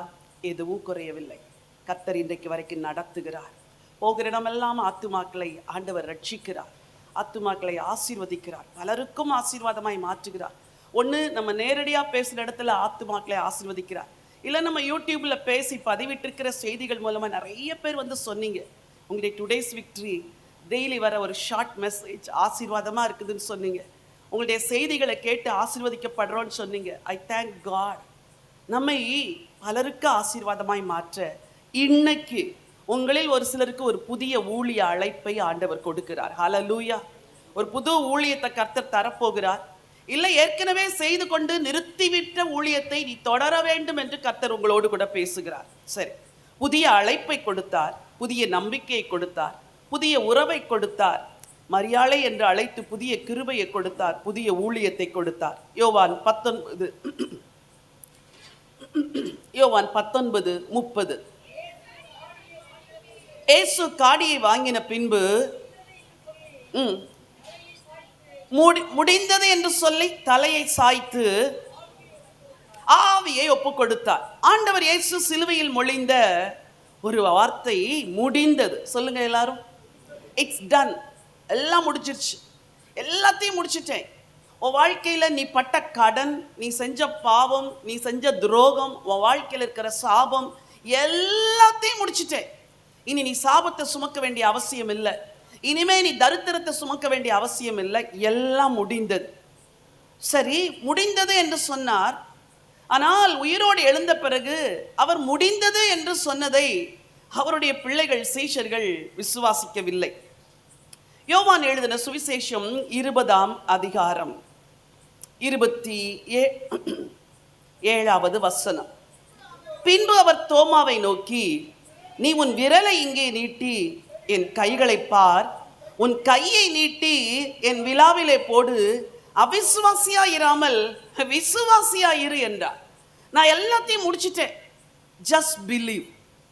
எதுவும் குறையவில்லை. கர்த்தர் இன்றைக்கு வரைக்கும் நடத்துகிறார். போகிற இடமெல்லாம் ஆத்துமாக்களை ஆண்டவர் ரட்சிக்கிறார், ஆத்துமாக்களை ஆசீர்வதிக்கிறார், பலருக்கும் ஆசீர்வாதமாய் மாற்றுகிறார். ஒன்று, நம்ம நேரடியாக பேசுகிற இடத்துல ஆத்துமாக்களை ஆசீர்வதிக்கிறார். இல்லை, நம்ம யூடியூப்பில் பேசி பதிவிட்டிருக்கிற செய்திகள் மூலமாக நிறைய பேர் வந்து சொன்னீங்க, உங்களுடைய டுடேஸ் விக்ட்ரி டெய்லி வர ஒரு ஷார்ட் மெசேஜ் ஆசீர்வாதமாக இருக்குதுன்னு சொன்னீங்க. உங்களுடைய செய்திகளை கேட்டு ஆசீர்வதிக்கப்படுறோன்னு சொன்னீங்க. I thank God. நம்மை பலருக்கு ஆசீர்வாதமாய் மாற்ற இன்னைக்கு உங்களில் ஒரு சிலருக்கு ஒரு புதிய ஊழிய அழைப்பை ஆண்டவர் கொடுக்கிறார். ஹல்லேலூயா. ஒரு புது ஊழியத்தை கர்த்தர் தரப்போகிறார். இல்லை, ஏற்கனவே செய்து கொண்டு நிறுத்திவிட்ட ஊழியத்தை நீ தொடர வேண்டும் என்று கர்த்தர் உங்களோடு கூட பேசுகிறார். சரி, புதிய அழைப்பை கொடுத்தார், புதிய நம்பிக்கையை கொடுத்தார், புதிய உறவை கொடுத்தார், மரியாளை என்று அழைத்து புதிய கிருபையை கொடுத்தார், புதிய ஊழியத்தை கொடுத்தார். யோவான் 19:30. ஏசு காடியை வாங்கின பின்பு முடிந்தது என்று சொல்லி தலையை சாய்த்து ஆவியை ஒப்பு கொடுத்தார். ஆண்டவர் இயேசு சிலுவையில் மொழிந்த ஒரு வார்த்தை முடிந்தது. சொல்லுங்க எல்லாரும், இட்ஸ் டன். எல்லாம் முடிச்சிருச்சு, எல்லாத்தையும் முடிச்சிட்டேன். உன் வாழ்க்கையில் நீ பட்ட கடன், நீ செஞ்ச பாவம், நீ செஞ்ச துரோகம், உன் வாழ்க்கையில் இருக்கிற சாபம் எல்லாத்தையும் முடிச்சிட்டேன். இனி நீ சாபத்தை சுமக்க வேண்டிய அவசியம் இல்லை. இனிமே நீ தரித்திரத்தை சுமக்க வேண்டிய அவசியம் இல்லை. எல்லாம் முடிந்தது. சரி, முடிந்தது என்று சொன்னார். ஆனால் உயிரோடு எழுந்த பிறகு அவர் முடிந்தது என்று சொன்னதை அவருடைய பிள்ளைகள் சீஷர்கள் விசுவாசிக்கவில்லை. யோவான் எழுதின சுவிசேஷம் 20ஆம் அதிகாரம் 27வது வசனம். பின்பு அவர் தோமாவை நோக்கி, நீ உன் விரலை இங்கே நீட்டி என் கைகளை பார், உன் கையை நீட்டி என் விலாவிலே போடு, அவிசுவாசியாயிராமல் விசுவாசியாயிரு என்றார். நான் எல்லாத்தையும் முடிச்சிட்டேன். Just believe.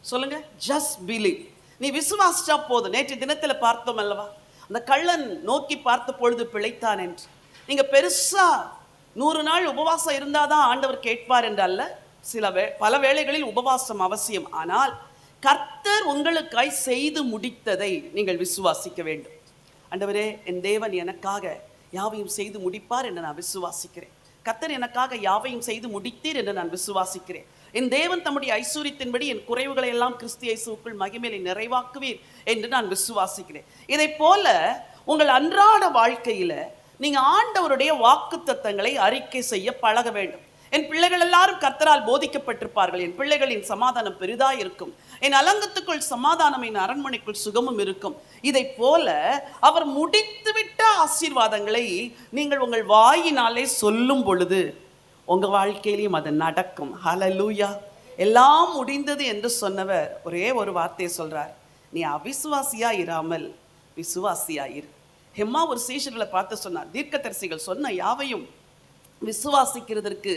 சொல்லுங்க, ஜஸ்ட் பிலீவ். நீ விசுவாசிச்சா போதும். நேற்று தினத்தில் பார்த்தோம் அல்லவா, அந்த கள்ளன் நோக்கி பார்த்த பொழுது பிழைத்தான் என்று. நீங்கள் பெருசா 100 நாள் உபவாசம் இருந்தாதான் ஆண்டவர் கேட்பார் என்றல்ல. பல வேளைகளில் உபவாசம் அவசியம். ஆனால் கர்த்தர் உங்களுக்காய் செய்து முடித்ததை நீங்கள் விசுவாசிக்க வேண்டும். ஆண்டவரே, என் தேவன் எனக்காக யாவையும் செய்து முடிப்பார் என்று நான் விசுவாசிக்கிறேன். கர்த்தர் எனக்காக யாவையும் செய்து முடித்தீர் என்று நான் விசுவாசிக்கிறேன். என் தேவன் தம்முடைய ஐஸ்வரியத்தின்படி என் குறைவுகளை எல்லாம் கிறிஸ்து இயேசுவுக்குள் மகிமையை நிறைவாக்குவீர் என்று நான் விசுவாசிக்கிறேன். இதை போல உங்கள் அன்றாட வாழ்க்கையில நீங்க ஆண்டவருடைய வாக்குத்தத்தங்களை அறிக்கை செய்ய பழக வேண்டும். என் பிள்ளைகள் எல்லாரும் கர்த்தரால் போதிக்கப்பட்டிருப்பார்கள். என் பிள்ளைகளின் சமாதானம் பெரிதாய் இருக்கும். என் அலங்கத்துக்குள் சமாதானம், என் அரண்மனைக்குள் சுகமும் இருக்கும். இதை போல அவர் முடித்துவிட்ட ஆசீர்வாதங்களை நீங்கள் உங்கள் வாயினாலே சொல்லும் பொழுது உங்க வாழ்க்கையிலையும் அது நடக்கும். ஹல்லேலூயா. எல்லாம் முடிந்தது என்று சொன்னவர் ஒரே ஒரு வார்த்தையை சொல்றார், நீ அவிசுவாசியா இராமல் விசுவாசியாயிரு. ஹெம்மா ஒரு சீஷர்களை பார்த்து சொன்னார், தீர்க்கதரிசிகள் சொன்ன யாவையும் விசுவாசிக்கிறதற்கு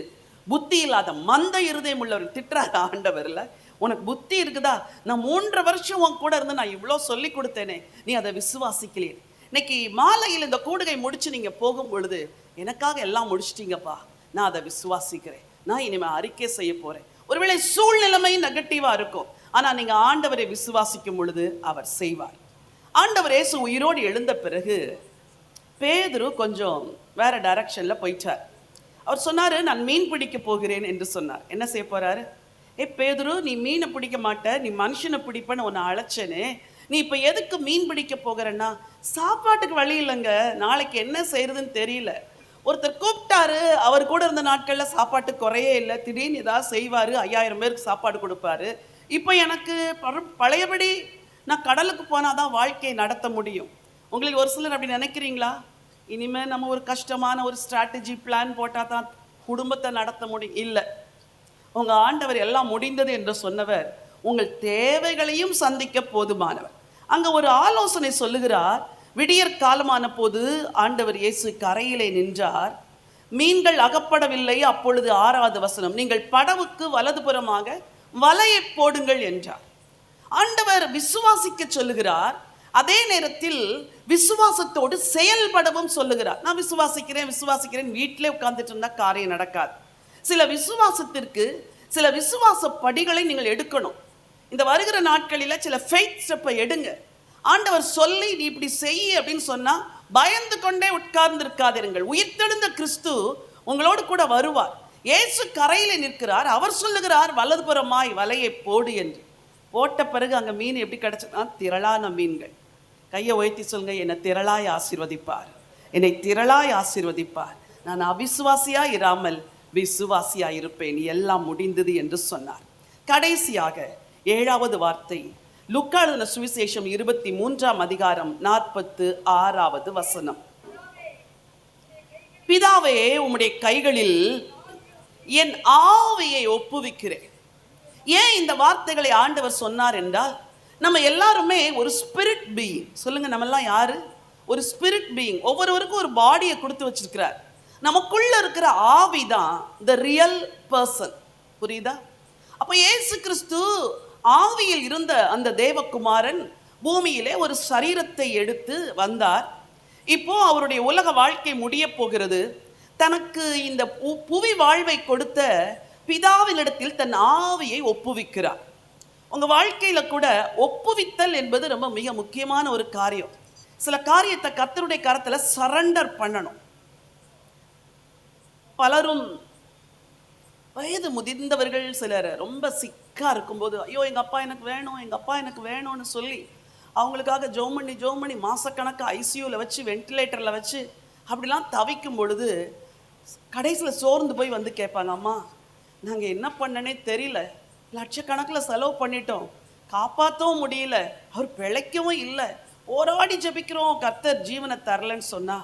புத்தி இல்லாத மந்த இருதயம் உள்ளவர் திட்டுறாரு ஆண்டவர்ல. உனக்கு புத்தி இருக்குதா? நான் 3 வருஷம் உன் கூட இருந்து நான் இவ்வளோ சொல்லி கொடுத்தேனே, நீ அதை விசுவாசிக்கலையே. இன்னைக்கு மாலையில் இந்த கூடுகை முடிச்சு நீங்க போகும் பொழுது, எனக்காக எல்லாம் முடிச்சிட்டீங்கப்பா, நான் அதை விசுவாசிக்கிறேன், நான் இனிமேல் அறிக்கை செய்ய போறேன். ஒருவேளை சூழ்நிலைமை நெகட்டிவா இருக்கும், ஆனா நீங்க ஆண்டவரை விசுவாசிக்கும் பொழுது அவர் செய்வார். ஆண்டவர் இயேசு உயிரோடு எழுந்த பிறகு பேதுரு கொஞ்சம் வேற டைரக்ஷன்ல போயிட்டார். அவர் சொன்னாரு, நான் மீன் பிடிக்க போகிறேன் என்று சொன்னார். என்ன செய்ய போறாரு? பேதுரு, நீ மீனை பிடிக்க மாட்ட, நீ மனுஷனை பிடிப்பன்னு உன்னை அழைச்சேனே, நீ இப்போ எதுக்கு மீன் பிடிக்க போகிறன்னா? சாப்பாட்டுக்கு வழி இல்லைங்க, நாளைக்கு என்ன செய்யறதுன்னு தெரியல, ஒருத்தர் கூப்பிட்டாரு, அவர் கூட இருந்த நாட்களில் சாப்பாட்டு குறையே இல்லை, திடீர்னு ஏதாவது செய்வார், 5000 பேருக்கு சாப்பாடு கொடுப்பாரு. இப்போ எனக்கு பழையபடி நான் கடலுக்கு போனால் தான் வாழ்க்கையை நடத்த முடியும். உங்களுக்கு ஒரு சிலர் அப்படி நினைக்கிறீங்களா? இனிமேல் நம்ம ஒரு கஷ்டமான ஒரு ஸ்ட்ராட்டஜி பிளான் போட்டால் தான் குடும்பத்தை நடத்த முடியும். இல்லை, உங்கள் ஆண்டவர் எல்லாம் முடிந்தது என்று சொன்னவர் உங்கள் தேவைகளையும் சந்திக்க போதுமானவர். அங்கே ஒரு ஆலோசனை சொல்லுகிறார். விடியற் காலமான போது ஆண்டவர் இயேசு கரையிலே நின்றார், மீன்கள் அகப்படவில்லை. அப்பொழுது 6வது வசனம், நீங்கள் படவுக்கு வலதுபுறமாக வலையை போடுங்கள் என்றார். ஆண்டவர் விசுவாசிக்க சொல்லுகிறார், அதே நேரத்தில் விசுவாசத்தோடு செயல்படவும் சொல்லுகிறார். நான் விசுவாசிக்கிறேன் வீட்டிலே உட்கார்ந்துட்டு இருந்தா காரியம் நடக்காது. சில விசுவாசத்திற்கு சில விசுவாச படிகளை நீங்கள் எடுக்கணும். இந்த வருகிற நாட்களில் சில ஃபெய்த் ஸ்டெப்பை எடுங்க. ஆண்டவர் சொல்லி நீ இப்படி செய்ய அப்படின்னு சொன்னா பயந்து கொண்டே உட்கார்ந்து இருக்காதீர்கள். உயிர்த்தெழுந்த கிறிஸ்து உங்களோடு கூட வருவார். இயேசு கரையில நிற்கிறார், அவர் சொல்லுகிறார் வலதுபுறமாய் வலையை போடு என்று. போட்ட பிறகு அங்கே மீன் எப்படி கிடைச்சதுன்னா திரளான மீன்கள். கையை உயர்த்தி சொல்லுங்க, என்னை திரளாய் ஆசீர்வதிப்பார், என்னை திரளாய் ஆசீர்வதிப்பார். நான் அவிசுவாசியா இராமல் விசுவாசியா இருப்பேன், எல்லாம் முடிந்தது என்று சொன்னார். கடைசியாக 7வது வார்த்தை, லூக்கா எழுதின சுவிசேஷம் 23ஆம் அதிகாரம் 46வது வசனம். பிதாவே, உம்முடைய கைகளில் என் ஆவியை ஒப்புவிக்கிறேன். ஏன் இந்த வார்த்தைகளை ஆண்டவர் சொன்னார் என்றால், நம்ம எல்லாருமே ஒரு ஸ்பிரிட் பீயிங். சொல்லுங்க, நம்ம எல்லாம் யாரு? ஒரு ஸ்பிரிட் பீயிங். ஒவ்வொருவருக்கும் ஒரு பாடியை கொடுத்து வச்சிருக்கிறார். நமக்குள்ள இருக்கிற ஆவி தான் த ரியல் பர்சன். புரியுதா? அப்ப இயேசு கிறிஸ்து ஆவியில் இருந்த அந்த தேவகுமாரன் பூமியிலே ஒரு சரீரத்தை எடுத்து வந்தார். இப்போ அவருடைய உலக வாழ்க்கை முடிய போகிறது. தனக்கு இந்த புவி வாழ்வை கொடுத்த பிதாவினிடத்தில் தன் ஆவியை ஒப்புவிக்கிறார். உங்க வாழ்க்கையில கூட ஒப்புவித்தல் என்பது ரொம்ப மிக முக்கியமான ஒரு காரியம். சில காரியத்தை கர்த்தருடைய கரத்துல சரண்டர் பண்ணணும். பலரும் வயது முதிர்ந்தவர்கள் சிலர் ரொம்ப சிக்கா இருக்கும்போது, ஐயோ எங்க அப்பா எனக்கு வேணும், எங்க அப்பா எனக்கு வேணும்னு சொல்லி அவங்களுக்காக ஜோம் பண்ணி மாசக்கணக்கு ஐசியூவில் வச்சு வென்டிலேட்டரில் வச்சு அப்படிலாம் தவிக்கும் பொழுது கடைசியில் சோர்ந்து போய் வந்து கேட்பாங்க, அம்மா நாங்கள் என்ன பண்ணனே தெரியல, லட்சக்கணக்கில் செலவு பண்ணிட்டோம், காப்பாற்றவும் முடியல, அவர் பிழைக்கவும் இல்லை, போராடி ஜபிக்கிறோம், கர்த்தர் ஜீவனை தரலன்னு சொன்னா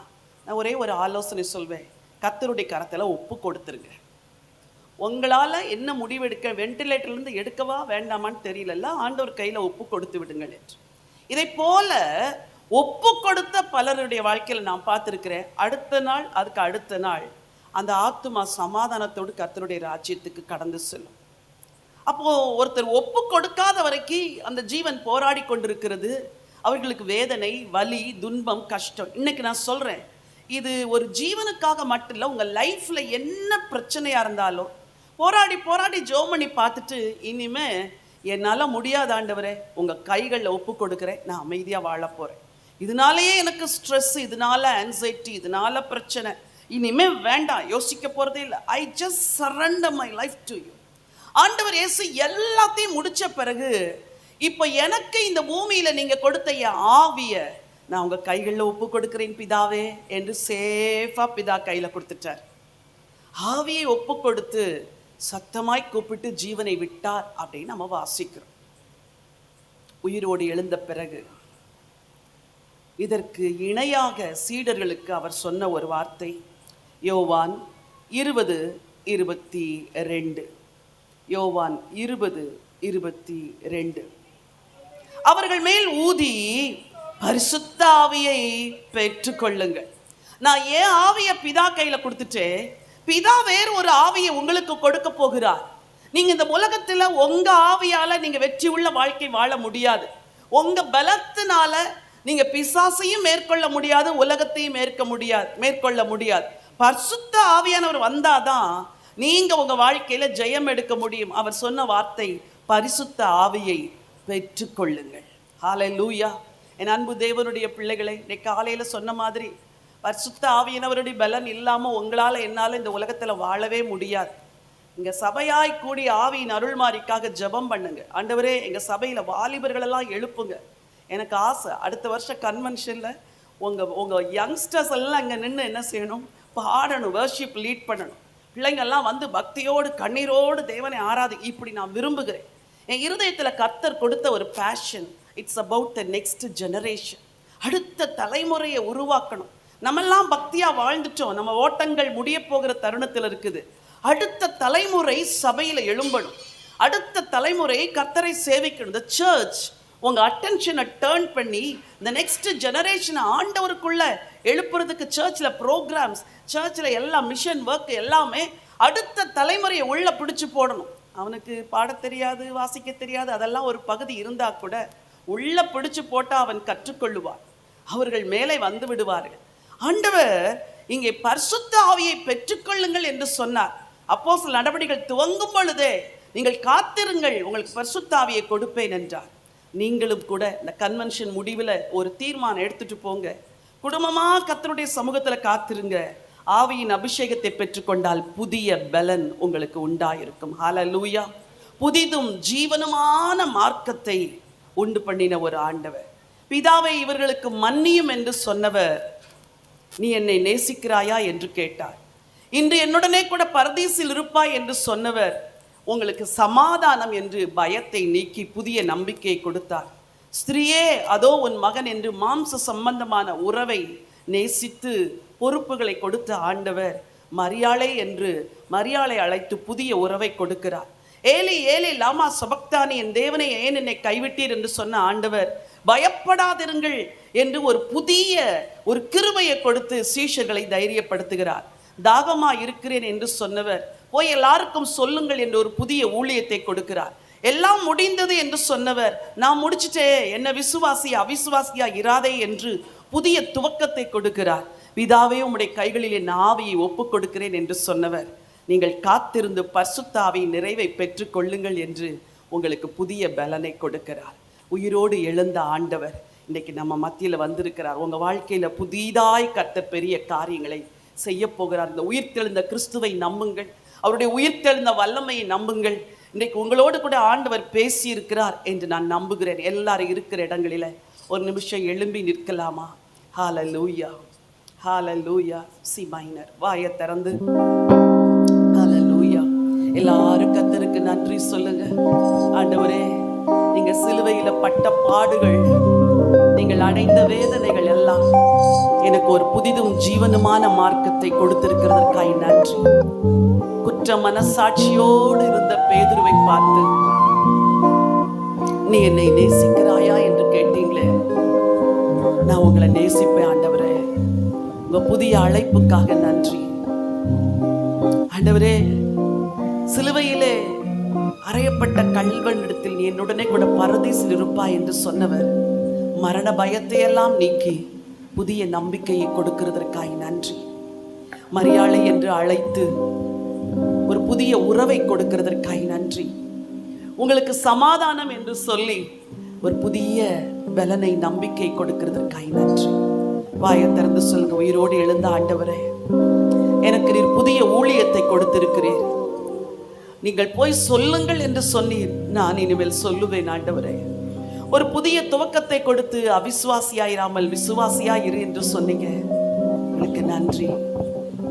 நான் ஒரே ஒரு ஆலோசனை சொல்வேன், கர்த்தருடைய கரத்தில் ஒப்பு கொடுத்துருங்க. உங்களால் என்ன முடிவெடுக்க, வென்டிலேட்டர்லேருந்து எடுக்கவா வேண்டாமான்னு தெரியல, ஆண்டவர் கையில் ஒப்பு கொடுத்து விடுங்கள் என்று. இதை போல ஒப்பு கொடுத்த பலருடைய வாழ்க்கையில் நான் பார்த்துருக்கிறேன். அடுத்த நாள் அதுக்கு அடுத்த நாள் அந்த ஆத்துமா சமாதானத்தோடு கர்த்தருடைய ராஜ்யத்துக்கு கடந்து செல்லும். அப்போது ஒருத்தர் ஒப்பு கொடுக்காத வரைக்கும் அந்த ஜீவன் போராடி கொண்டிருக்கிறது. அவர்களுக்கு வேதனை, வலி, துன்பம், கஷ்டம். இன்னைக்கு நான் சொல்கிறேன், இது ஒரு ஜீவனுக்காக மட்டும் இல்லை, உங்கள் லைஃப்பில் என்ன பிரச்சனையாக இருந்தாலும் போராடி ஜோமணி பார்த்துட்டு இனிமே என்னால் முடியாத ஆண்டவரே உங்கள் கைகளில் ஒப்பு கொடுக்குறேன், நான் அமைதியாக வாழ போகிறேன், இதனாலேயே எனக்கு ஸ்ட்ரெஸ், இதனால ஆன்சைட்டி, இதனால பிரச்சனை, இனிமே வேண்டாம், யோசிக்க போகிறதே இல்லை, I just surrender my life to you. ஆண்டவர் இயேசு எல்லாத்தையும் முடித்த பிறகு இப்போ எனக்கு இந்த பூமியில் நீங்கள் கொடுத்த என் ஆவியை நான் உங்கள் கைகளில் ஒப்பு கொடுக்குறேன் பிதாவே என்று சேஃபாக பிதா கையில் கொடுத்துட்டார். ஆவியை ஒப்பு கொடுத்து சத்தமாய் கூப்பிட்டு ஜீவனை விட்டார் அப்படின்னு நம்ம வாசிக்கிறோம். உயிரோடு எழுந்த பிறகு இதற்கு இணையாக சீடர்களுக்கு அவர் சொன்ன ஒரு வார்த்தை, யோவான் 20:22. யோவான் 20:22. அவர்கள் மேல் ஊதி பரிசுத்த ஆவியை பெற்றுக்கொள்ளுங்கள். நான் ஏன் ஆவியை பிதா கையில கொடுத்துட்டேன், பிதா வேறு ஒரு ஆவியை உங்களுக்கு கொடுக்க போகிறார். நீங்க இந்த உலகத்துல உங்க ஆவியால நீங்க வெற்றி உள்ள வாழ்க்கை வாழ முடியாது. உங்க பலத்தினால நீங்க பிசாசையும் மேற்கொள்ள முடியாது, உலகத்தையும் மேற்கொள்ள முடியாது. பரிசுத்த ஆவியானவர் வந்தாதான் நீங்க உங்க வாழ்க்கையில ஜெயம் எடுக்க முடியும். அவர் சொன்ன வார்த்தை, பரிசுத்த ஆவியை பெற்றுக்கொள்ளுங்கள். ஹல்லேலூயா. என் அன்பு தேவனுடைய பிள்ளைகளை, இன்னைக்கு காலையில சொன்ன மாதிரி பரிசுத்த ஆவியானவருடைய பலன் இல்லாமல் உங்களால் என்னால் இந்த உலகத்தில் வாழவே முடியாது. இங்கே சபையாய் கூடி ஆவியின் அருள்மாரிக்காக ஜெபம் பண்ணுங்க. ஆண்டவரே எங்கள் சபையில் வாலிபர்களெல்லாம் எழுப்புங்க. எனக்கு ஆசை, அடுத்த வருஷம் கன்வென்ஷனில் உங்கள் யங்ஸ்டர்ஸ் எல்லாம் இங்கே நின்று என்ன செய்யணும், பாடணும், வர்ஷிப் லீட் பண்ணணும். பிள்ளைங்கள்லாம் வந்து பக்தியோடு கண்ணீரோடு தேவனை இப்படி நான் விரும்புகிறேன். என் இருதயத்தில் கர்த்தர் கொடுத்த ஒரு passion. It's about the next generation. அடுத்த தலைமுறையை உருவாக்கணும். நம்மெல்லாம் பக்தியாக வாழ்ந்துட்டோம், நம்ம ஓட்டங்கள் முடிய போகிற தருணத்தில் இருக்குது. அடுத்த தலைமுறை சபையில் எழும்பணும், அடுத்த தலைமுறை கர்த்தரை சேவிக்கணும். த சர்ச் உங்கள் அட்டென்ஷனை டேர்ன் பண்ணி இந்த நெக்ஸ்ட் ஜெனரேஷனை ஆண்டவருக்குள்ள எழுப்புறதுக்கு சர்ச்சில் ப்ரோக்ராம்ஸ், சர்ச்சில் எல்லா மிஷன் ஒர்க் எல்லாமே அடுத்த தலைமுறையை உள்ள பிடிச்சி போடணும். அவனுக்கு பாட தெரியாது, வாசிக்க தெரியாது, அதெல்லாம் ஒரு பகுதி இருந்தால் கூட உள்ள பிடிச்சு போட்டால் அவன் கற்றுக்கொள்ளுவான், அவர்கள் மேலே வந்து விடுவார்கள். ஆண்டவர் இங்கே பரிசுத்த ஆவியை பெற்றுக்கொள்ளுங்கள் என்று சொன்னார். அப்போஸ்தலர் நடவடிக்கைகள் துவங்கும் பொழுதே நீங்கள் காத்திருங்கள், உங்களுக்கு பரிசுத்த ஆவியை கொடுப்பேன் என்றார். நீங்களும் கூட இந்த கன்வென்ஷன் முடிவில் ஒரு தீர்மானம் எடுத்துட்டு போங்க. குடும்பமாக கர்த்தருடைய சமூகத்தில் காத்திருங்க. ஆவியின் அபிஷேகத்தை பெற்றுக்கொண்டால் புதிய பலன் உங்களுக்கு உண்டாயிருக்கும். ஹல்லேலூயா. புதிதும் ஜீவனுமான மார்க்கத்தை உண்டு பண்ணின ஒரு ஆண்டவர். பிதாவை இவர்களுக்கு மன்னியும் என்று சொன்னவர், நீ என்னை நேசிக்கிறாயா என்று கேட்டார். இன்று என்னுடனே கூட பரதீசில் இருப்பாய் என்று சொன்னவர், உங்களுக்கு சமாதானம் என்று பயத்தை நீக்கி புதிய நம்பிக்கையை கொடுத்தார். ஸ்திரியே அதோ உன் மகன் என்று மாம்ச சம்பந்தமான உறவை நேசித்து பொறுப்புகளை கொடுத்த ஆண்டவர் மரியாளை என்று மரியாளை அழைத்து புதிய உறவை கொடுக்கிறார். ஏலி ஏலி லாமா சபக்தானி, என் தேவனை ஏன் என்னை கைவிட்டீர் என்று சொன்ன ஆண்டவர் பயப்படாதிருங்கள் என்று ஒரு புதிய ஒரு கிருபையை கொடுத்து சீஷர்களை தைரியப்படுத்துகிறார். தாகமா இருக்கிறேன் என்று சொன்னவர் போய் எல்லாருக்கும் சொல்லுங்கள் என்று ஒரு புதிய ஊழியத்தை கொடுக்கிறார். எல்லாம் முடிந்தது என்று சொன்னவர், நான் முடிச்சுட்டே, என்ன விசுவாசியா அவிசுவாசியா இராதே என்று புதிய துவக்கத்தை கொடுக்கிறார். பிதாவே உம்முடைய கைகளில் என் ஆவியை ஒப்புக் கொடுக்கிறேன் என்று சொன்னவர், நீங்கள் காத்திருந்து பரிசுத்த ஆவியின் நிறைவை பெற்றுக் கொள்ளுங்கள் என்று உங்களுக்கு புதிய பலனை கொடுக்கிறார். உயிரோடு எழுந்த ஆண்டவர் இன்னைக்கு நம்ம மத்தியில் வந்திருக்கிறார். உங்கள் வாழ்க்கையில் புதிதாய் கர்த்தர் பெரிய காரியங்களை செய்ய போகிறார். இந்த உயிர்த்தெழுந்த கிறிஸ்துவை நம்புங்கள், அவருடைய உயிர்த்தெழுந்த வல்லமையை நம்புங்கள். இன்றைக்கு உங்களோடு கூட ஆண்டவர் பேசி இருக்கிறார் என்று நான் நம்புகிறேன். எல்லாரும் இருக்கிற இடங்களில் ஒரு நிமிஷம் எழும்பி நிற்கலாமா? ஹல்லேலூயா, ஹல்லேலூயா. சி மைனர் வாயை திறந்து ஹல்லேலூயா. எல்லாரும் கர்த்தருக்கு நன்றி சொல்லுங்க. ஆண்டவரே, நீங்க சிலுவையில பட்ட பாடுகள், நீங்கள் அடைந்த வேதனைகள் எல்லாம் எனக்கு ஒரு புதிதும் ஜீவனுமான மார்க்கத்தை கொடுத்திருக்கிறதற்காய் நன்றி. குற்ற மனசாட்சியோடு இருந்த பேதுருவை பார்த்து, நீ என்னை நேசிக்கிறாயா என்று கேட்டீங்களே, நான் உங்களை நேசிப்பேன் ஆண்டவரே. உங்க புதிய அழைப்புக்காக நன்றி ஆண்டவரே. சிலுவையிலே அறையப்பட்ட கல்வனிடத்தில் நீ என்னுடனே கூட பரதீசில் இருப்பாய் என்று சொன்னவர் மரண பயத்தை எல்லாம் நீக்கி புதிய நம்பிக்கையை கொடுக்கிறதற்காய் நன்றி. மரியாளை என்று அழைத்து ஒரு புதிய உறவை கொடுக்கிறதற்காய் நன்றி. உங்களுக்கு சமாதானம் என்று சொல்லி ஒரு புதிய பலனை நம்பிக்கை கொடுக்கிறதற்காய் நன்றி. வாயை திறந்து சொல்லுங்க. உயிரோடு எழுந்த ஆண்டவரே, எனக்கு நீர் புதிய ஊழியத்தை கொடுத்திருக்கிறீர். நீங்கள் போய் சொல்லுங்கள் என்று சொன்னீர், நான் இனிமேல் சொல்லுவேன் ஆண்டவரே. ஒரு புதிய துவக்கத்தை கொடுத்து அவிசுவாசியாயிராமல் விசுவாசியாயிரு என்று சொன்னீங்க, உங்களுக்கு நன்றி.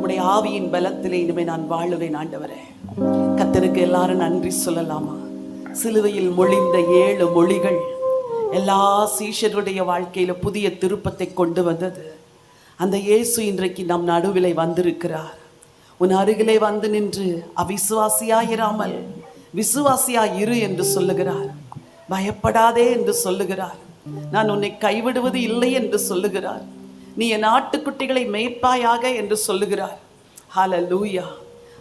உடைய ஆவியின் பலத்திலே இனிமே நான் வாழுவேன் ஆண்டவரே. கர்த்தருக்கு எல்லாரும் நன்றி சொல்லலாமா? சிலுவையில் மொழிந்த 7 மொழிகள் எல்லா சீஷருடைய வாழ்க்கையில புதிய திருப்பத்தை கொண்டு வந்தது. அந்த இயேசு இன்றைக்கு நம் நடுவிலே வந்திருக்கிறார். உன் அருகிலே வந்து நின்று அவிசுவாசியாயிராமல் விசுவாசியாயிரு என்று சொல்லுகிறார். பயப்படாதே என்று சொல்லுகிறார். நான் உன்னை கைவிடுவது இல்லை என்று சொல்லுகிறார். நீ என் ஆட்டுக்குட்டிகளை மேய்ப்பாயாக என்று சொல்லுகிறார். ஹல்லேலூயா,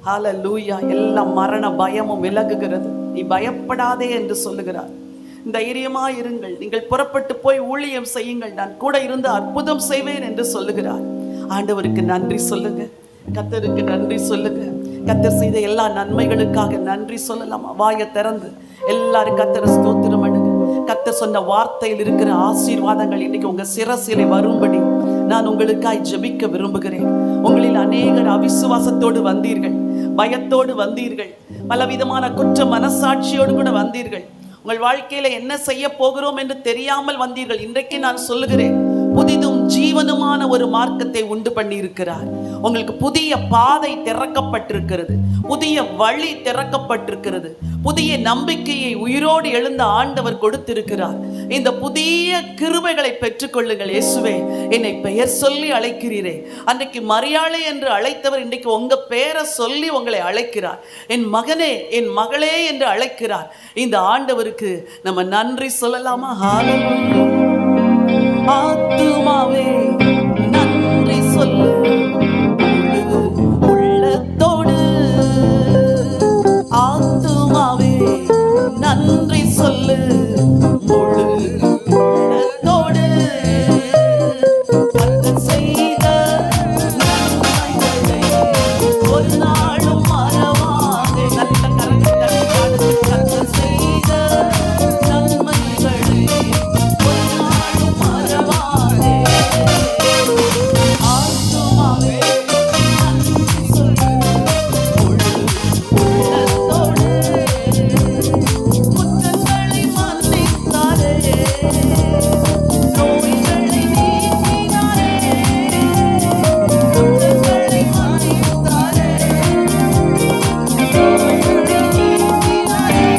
ஹல்லேலூயா. எல்லா மரண பயமும் விலகுகிறது. நீ பயப்படாதே என்று சொல்லுகிறார். தைரியமாயிருங்கள், நீங்கள் புறப்பட்டு போய் ஊழியம் செய்யுங்கள், நான் கூட இருந்து அற்புதம் செய்வேன் என்று சொல்லுகிறார். ஆண்டவருக்கு நன்றி சொல்லுங்க, கர்த்தருக்கு நன்றி சொல்லுங்க. கர்த்தர் செய்த எல்லா நன்மைகளுக்காக நன்றி சொல்லலாம். வாயை திறந்து எல்லாரும் கர்த்தரை ஸ்தோத்திரம் பண்ணுங்க. கர்த்தர் சொன்ன வார்த்தையில் இருக்கிற ஆசீர்வாதங்கள் இன்னைக்கு உங்க சிரசிலே வரும்படி நான் உங்களுக்காய் ஜெபிக்க விரும்புகிறேன். உங்களில் அநேகர் அவிசுவாசத்தோடு வந்தீர்கள், பயத்தோடு வந்தீர்கள், பலவிதமான குற்ற மனசாட்சியோடு கூட வந்தீர்கள். உங்கள் வாழ்க்கையில என்ன செய்ய போகிறோம் என்று தெரியாமல் வந்தீர்கள். இன்றைக்கு நான் சொல்லுகிறேன், புதிதும் ஜீவனுமான ஒரு மார்க்கத்தை உண்டு பண்ணி இருக்கிறார். உங்களுக்கு புதிய பாதை திறக்கப்பட்டிருக்கிறது, புதிய வழி திறக்கப்பட்டிருக்கிறது, புதிய நம்பிக்கையை உயிரோடு எழுந்த ஆண்டவர் கொடுத்திருக்கிறார். இந்த புதிய கிருபைகளை பெற்றுக்கொள்ளுங்கள். இயேசுவே, என்னை பெயர் சொல்லி அழைக்கிறீரே. அன்றைக்கு மரியாளை என்று அழைத்தவர் இன்றைக்கு உங்க பெயரை சொல்லி உங்களை அழைக்கிறார். என் மகனே, என் மகளே என்று அழைக்கிறார். இந்த ஆண்டவருக்கு நம்ம நன்றி சொல்லலாமா? ஹல்லேலூயா. ஆத்துமாவே நன்றி சொல்லு உள்ளத்தோடு, ஆத்துமாவே நன்றி சொல்லு முழு உள்ளத்தோடு. கர்த்தர் செய்த நன்மைகளை ஒரு நாளும் மறவாதே. நல்ல கரங்களை தட்டி கர்த்தர் செய்த நன்மைகளை ஒரு நாளும் மறவாதே. ஆத்துமாவே நன்றி சொல்லு முழு உள்ளத்தோடு. குற்றங்களை மன்னித்தாரே, நோய்களை நீக்கினாரே. குற்றங்களை மன்னித்தாரே, நோய்களை நீக்கினாரே.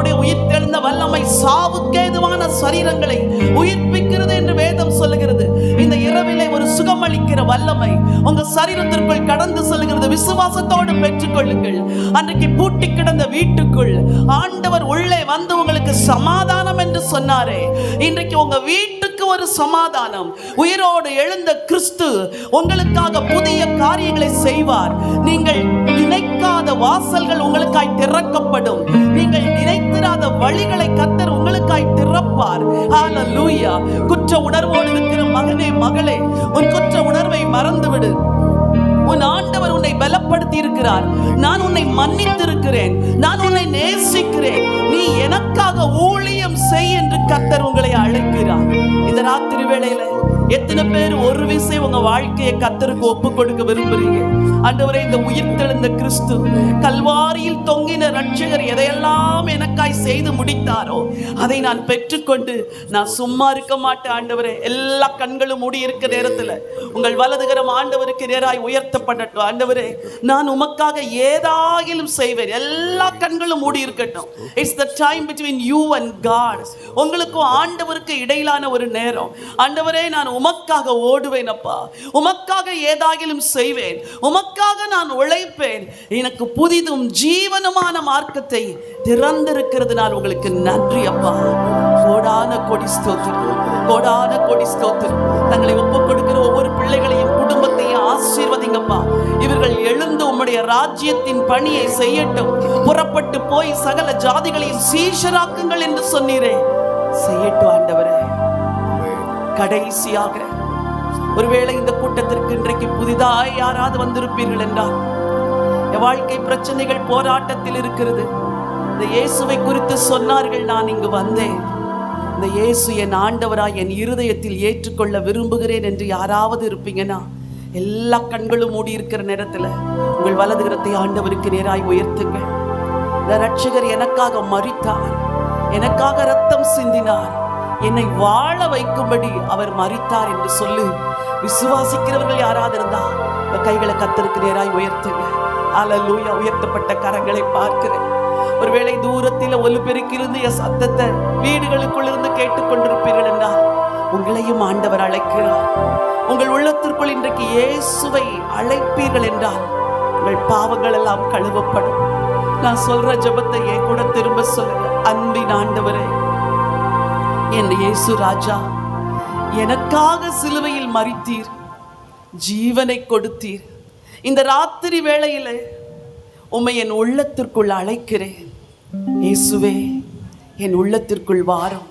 அவருடைய உயிர்த்தெழுந்த வல்லமை சாவுக்கேதுவான சரீரங்களை உயிர்ப்பிக்கிறது என்று வேதம் சொல்லுகிறது. இந்த இரவிலே ஒரு சுகமளிக்கிற வல்லமை உங்க சரீரத்திற்குள் கடந்து செல்கிறது. விசுவாசத்தோடு பெற்றுக்கொள்ளுங்கள். அன்றைக்கு பூட்டி கிடந்த வீட்டுக்குள் ஆண்டவர் உள்ளே வந்து உங்களுக்கு சமாதானம் என்று சொன்னாரே, இன்றைக்கு உங்க வீட்டுக்கு ஒரு சமாதானம். உயிரோடு எழுந்த கிறிஸ்து உங்களுக்காக புதிய காரியங்களை செய்வார். நீங்கள் நினைக்காத வாசல்கள் உங்களுக்காய் திறக்கப்படும். நீங்கள் நினைத்திராத வழிகளை கர்த்தர் உங்களுக்காய் திறப்பார். ஹல்லேலூயா. குற்ற உணர்வோடு இருக்கிற மகனே, மகளே, உன் குற்ற உணர்வை மறந்துவிடு. உன் ஆண்டவர் உன்னை பலப்படுத்தி இருக்கிறார். நான் உன்னை மன்னித்து இருக்கிறேன். நான் உன்னை நேசிக்கிறேன். நீ எனக்காக ஊழியம் செய் என்று கர்த்தர் உங்களை அழைக்கிறார். இந்த ராத்திரி வேளையில எத்தனை பேர் ஒரு விசை உங்க வாழ்க்கையை கர்த்தருக்கு ஒப்பு கொடுக்க விரும்புறீங்க? ஆண்டவரே, இந்த உயிர்த்தெழுந்த கிறிஸ்து கல்வாரியில் தொங்கின ரட்சகர் எதையெல்லாம் எனக்காய் செய்து முடித்தாரோ அதை நான் பெற்றுக்கொண்டு நான் சும்மா இருக்க மாட்டேன். ஆண்டவரே, எல்லா கண்களும் மூடி இருக்க நேரத்தில் உங்கள் வலதுகரம் ஆண்டவருக்கு நேராய் உயர்த்தப்படட்டும். ஆண்டவரே, நான் உமக்காக ஏதாகிலும் செய்வேன். எல்லா கண்களும் மூடி இருக்கட்டும். It's the time between you and God. உங்களுக்கும் ஆண்டவருக்கு இடையிலான ஒரு நேரம். ஆண்டவரே, நான் உமக்காக ஓடுவேன் அப்பா, உமக்காக ஏதாகிலும் செய்வேன், உமக்காக நான் உழைப்பேன். எனக்கு புதிதும் ஜீவனுமான மார்க்கத்தை திறந்திருக்கிறதுனால் உங்களுக்கு நன்றி அப்பா. கோடான கொடி ஸ்தோத்திரம், கோடான கொடி ஸ்தோத்திரம். தங்களை ஒப்புக் கொடுக்கிற ஒவ்வொரு பிள்ளைகளையும் குடும்பத்தையும் ஆசீர்வதிங்கப்பா. இவர்கள் எழுந்து உம்முடைய ராஜ்யத்தின் பணியை செய்யட்டும். புறப்பட்டு போய் சகல ஜாதிகளையும் சீஷராக்குங்கள் என்று சொன்னீரே, செய்யட்டும் ஆண்டவரே. கடைசியாக ஒருவேளை இந்த கூட்டத்திற்கு இன்றைக்கு புதிதாய் யாராவது வந்திருப்பீர்கள் என்றால், என் வாழ்க்கை பிரச்சனைகள் போராட்டத்தில் இருக்கிறது, இந்த இயேசுவை குறித்து சொன்னார்கள், நான் இங்கு வந்தேன், இந்த இயேசு என் ஆண்டவராய் என் இருதயத்தில் ஏற்றுக்கொள்ள விரும்புகிறேன் என்று யாராவது இருப்பீங்கன்னா, எல்லா கண்களும் மூடி இருக்கிற நேரத்தில் உங்கள் வலதுகரத்தை ஆண்டவருக்கு நேராய் உயர்த்துங்கள். இந்த ரட்சகர் எனக்காக மரித்தார், எனக்காக ரத்தம் சிந்தினார், என்னை வாழ வைக்கும்படி அவர் மரித்தார் என்று சொல்லி விசுவாசிக்கிறவர்கள் யாராவது இருந்தா கைகளை கர்த்தருக்கு நேராய் உயர்த்துங்க. அல்லேலூயா. உயர்த்தப்பட்ட கரங்களை பார்க்கிறேன். ஒருவேளை தூரத்தில் ஒலிபெருக்கிலிருந்து என் சத்தத்தை வீடுகளுக்குள் இருந்து கேட்டுக்கொண்டிருப்பீர்கள் என்றால், உங்களையும் ஆண்டவர் அழைக்கிறார். உங்கள் உள்ளத்திற்குள் இன்றைக்கு இயேசுவை அழைப்பீர்கள் என்றால் உங்கள் பாவங்கள் எல்லாம் கழுவப்படும். நான் சொல்ற ஜெபத்தை என் கூட திரும்ப சொல்லுங்க. அன்பின் ஆண்டவரே, என் இயேசு ராஜா, எனக்காக சிலுவையில் மரித்தீர், ஜீவனை கொடுத்தீர். இந்த ராத்திரி வேளையில உம்மை என் உள்ளத்திற்குள் அழைக்கிறேன். இயேசுவே, என் உள்ளத்திற்குள் வாரும்.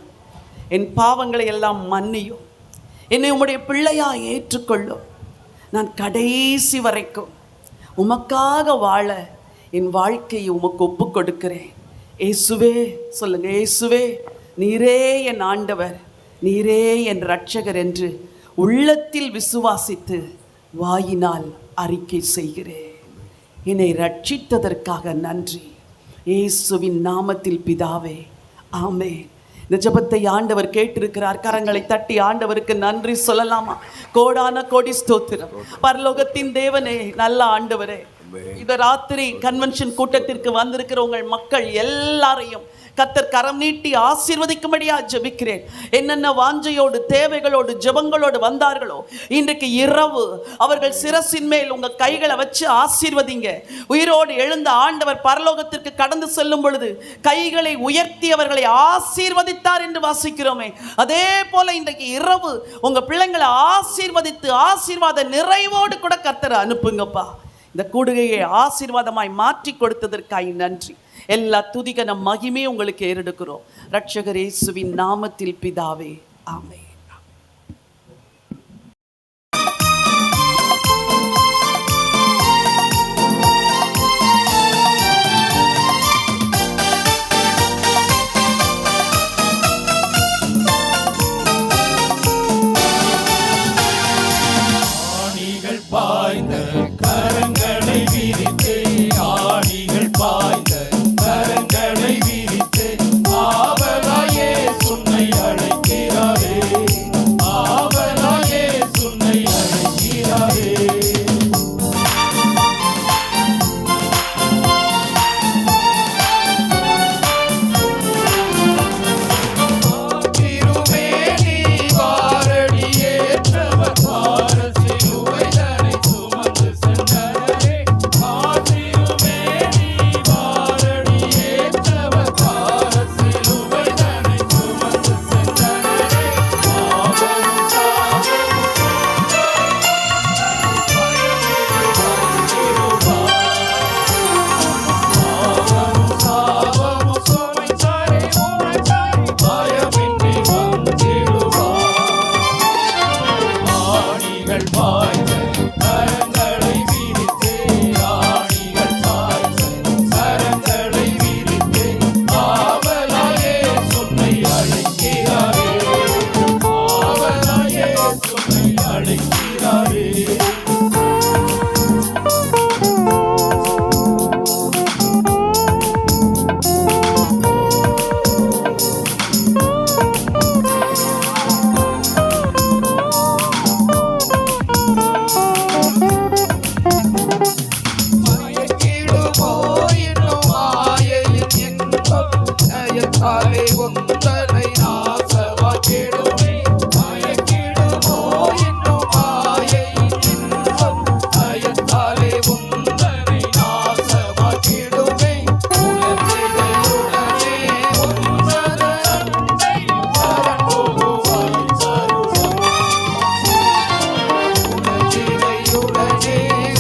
என் பாவங்களை எல்லாம் மன்னியும். என்னை உம்முடைய பிள்ளையா ஏற்றுக்கொள்ளும். நான் கடைசி வரைக்கும் உமக்காக வாழ என் வாழ்க்கையை உமக்கு ஒப்பு கொடுக்கிறேன். இயேசுவே சொல்லுங்க. இயேசுவே, நீரே என் ஆண்டவர், நீரே என் இரட்சகர் என்று உள்ளத்தில் விசுவாசித்து வாயினால் அறிக்கை செய்கிறேன். என்னை ரட்சித்ததற்காக நன்றி. இயேசுவின் நாமத்தில் பிதாவே, ஆமென். இந்த ஜெபத்தை ஆண்டவர் கேட்டிருக்கிறார். கரங்களை தட்டி ஆண்டவருக்கு நன்றி சொல்லலாமா? கோடான கோடி ஸ்தோத்திரம். பரலோகத்தின் தேவனே, நல்ல ஆண்டவரே, இந்த ராத்திரி கன்வென்ஷன் கூட்டத்திற்கு வந்திருக்கிற உங்கள் மக்கள் எல்லாரையும் கர்த்தர் கரம் நீட்டி ஆசீர்வதிக்கும்படியா ஜெபிக்கிறேன். என்னென்ன வாஞ்சையோடு தேவைகளோடு ஜெபங்களோடு வந்தார்களோ, இன்றைக்கு இரவு அவர்கள் சிரசின் மேல் உங்க கைகளை வச்சு ஆசீர்வதிங்க. உயிரோடு எழுந்த ஆண்டவர் பரலோகத்திற்கு கடந்து செல்லும் பொழுது கைகளை உயர்த்தி அவர்களை ஆசீர்வதித்தார் என்று வாசிக்கிறோமே, அதே போல இன்றைக்கு இரவு உங்க பிள்ளைங்களை ஆசீர்வதித்து ஆசீர்வாத நிறைவோடு கூட கர்த்தரை அனுப்புங்கப்பா. இந்த கூடுகையை ஆசீர்வாதமாய் மாற்றி கொடுத்ததற்காய் நன்றி. எல்லா துதிகன மகிமே உங்களுக்கு ஏறெடுக்கிறோம். இரட்சகர் இயேசுவின் நாமத்தில் பிதாவே, ஆமென். கரங்களை விரித்து ஆவலாயே உன்னை அழைக்கிறாரே. பயத்தாலே உந்தனை நாசமாக்கிடுமே. மயக்கிடுமோ என்னும் மாயையின் இன்பம், பயத்தாலே உந்தனை நாசமாக்கிடுமே. உலகிடையுடனே உன்னத அன்பை சரண் புகுவாய் சருளம். உலகிடையுடனே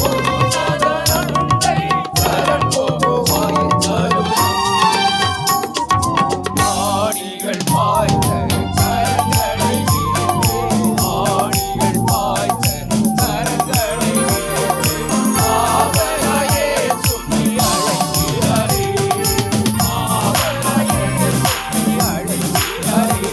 உன்னத அன்பை சரண் புகுவாய் சருளம். ஆணிகள் பாய்ந்த கரங்களை விரித்து, ஆணிகள் பாய்ந்த கரங்களை விரித்து, ஆவலாயே சுற்றி அழைக்கிறாரே, ஆவலாயே சுற்றி அழைக்கிறாரே.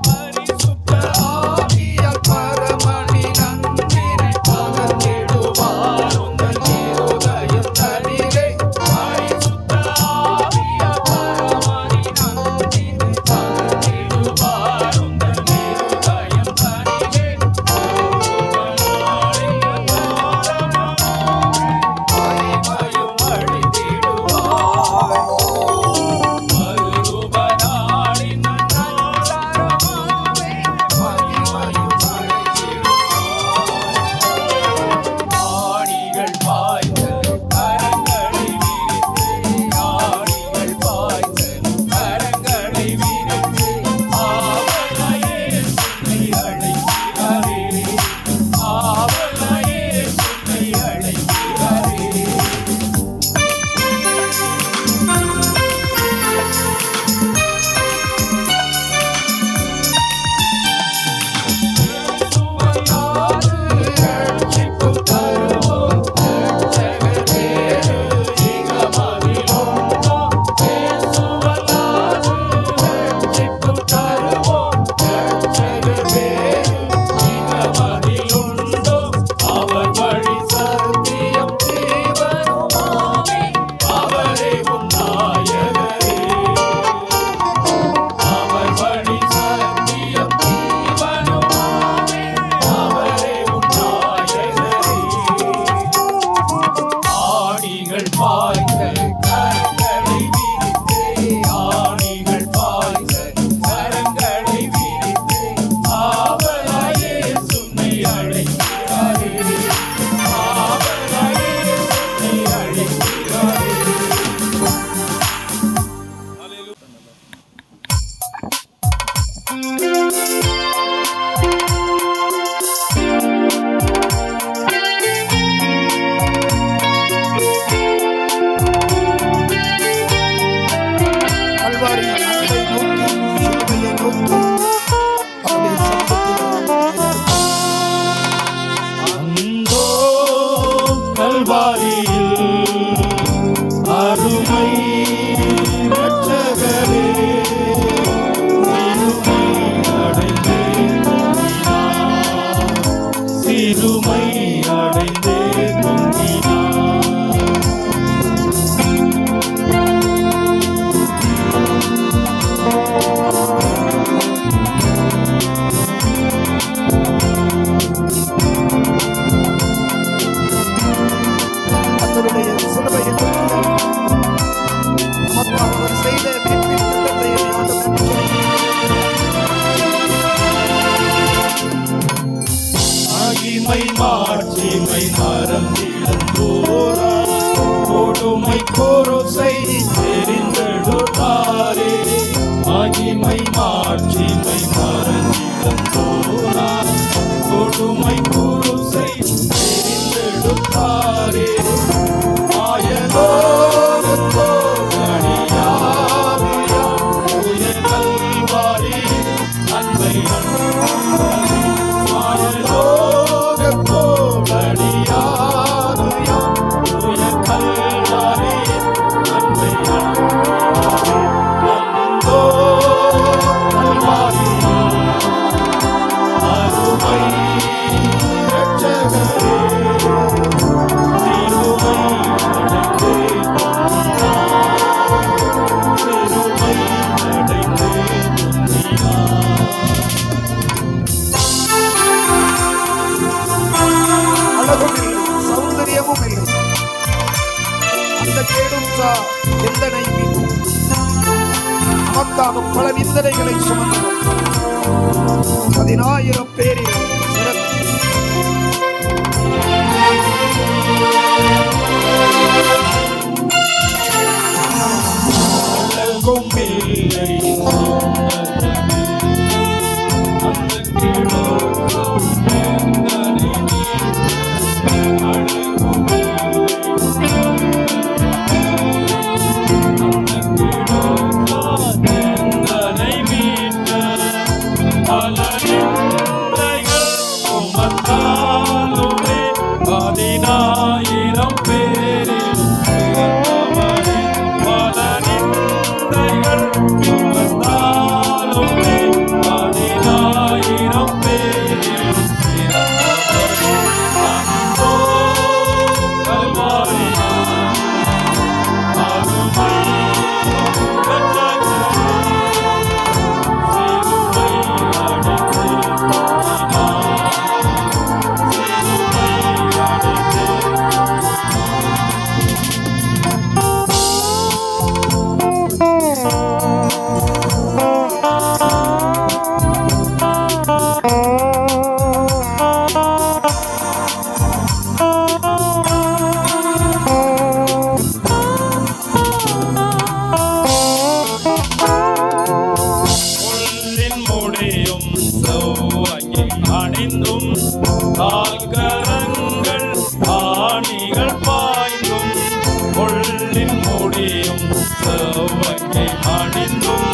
பரிசுத்த ஆவியால் பரமனின் அன்பினை பகர்ந்திடுவார் உந்தன் இருதயம் தனிலே. பரிசுத்த ஆவியால் பரமனின் அன்பினை பகர்ந்திடுவார் உந்தன் இருதயம் தனிலே. மகிமையும் அழித்திடுவாய். மறுரூபனாளின் நல்லாரமாவே மகிமையும் அழித்திடுவாய். ஆணிகள் பாய்ந்த கரங்களை விரித்து, ஆணிகள் பாய்ந்த கரங்களை விரித்து, ஆவலாயே சுற்றி அழைக்கிறாரே, ஆவலாயே சுற்றி அழைக்கிறாரே. சுவையாது ரட்சிப்பும் தருவோம் இரட்சகர் வேறு இகமதிலுண்டோ. சுவையாது ரட்சிப்பும் தருவோம் இரட்சகர் வேறு இகமதிலுண்டோ. அவர் வழி சத்தியம் ஜீவனுமாமே, அவரே உன் நாயகரே. அவர் வழி சத்தியம் ஜீவனுமாமே, அவரே உன் நாயகரே. ஆணிகள் பாய்ந்த கரங்களை விரித்து, ஆணிகள் பாய்ந்த கரங்களை விரித்து, ஆவலாயே சுன்னை அழைக்கிறாரே, ஆவலாயே சுன்னை அழைக்கிறாரே. கல்வாரியின் அன்பை நோக்கி, சிலுவையை நோக்கி அவருடைய சமூகத்தில் அந்தோ கல்வாரியில் அருமை இரட்சகரே, சிலுவை அடைந்தே தொங்கினார், சிலுவை அடைந்தே தொங்கினார். கர்த்தருடைய சிலுவையை நோக்கி நமக்காக அவர் செய்த மீட்பின் திட்டத்தை ஆண்டவர் மகிமை மாட்சிமை மறந்திழந்தோரா, கொடுமை கோருசை தெரிந்தெடுத்தாரே. மகிமை மாட்சிமை மறந்திழந்தோரா, கொடுமை கோருசை தெரிந்தெடுத்தாரே. மாயலோகத்தோ அடியாவியாம் உயர் கல்வாரி அன்பை அன்புமே. மாயலோகத்தோ அடியாவியாம் உயர் கல்வாரி அன்பை அன்புமே. அந்தோ கல்வாரி அருமை இரட்சகரே, என்றால் எந்தனை நமக்காக பல நிந்தனைகளை சுமந்தவர் 10,000 பேரில் ஆகரங்கள் ஆணிகள் பாய்ந்தும் கொள்ளின் முடியும் செவ்வங்கை அணிந்தும்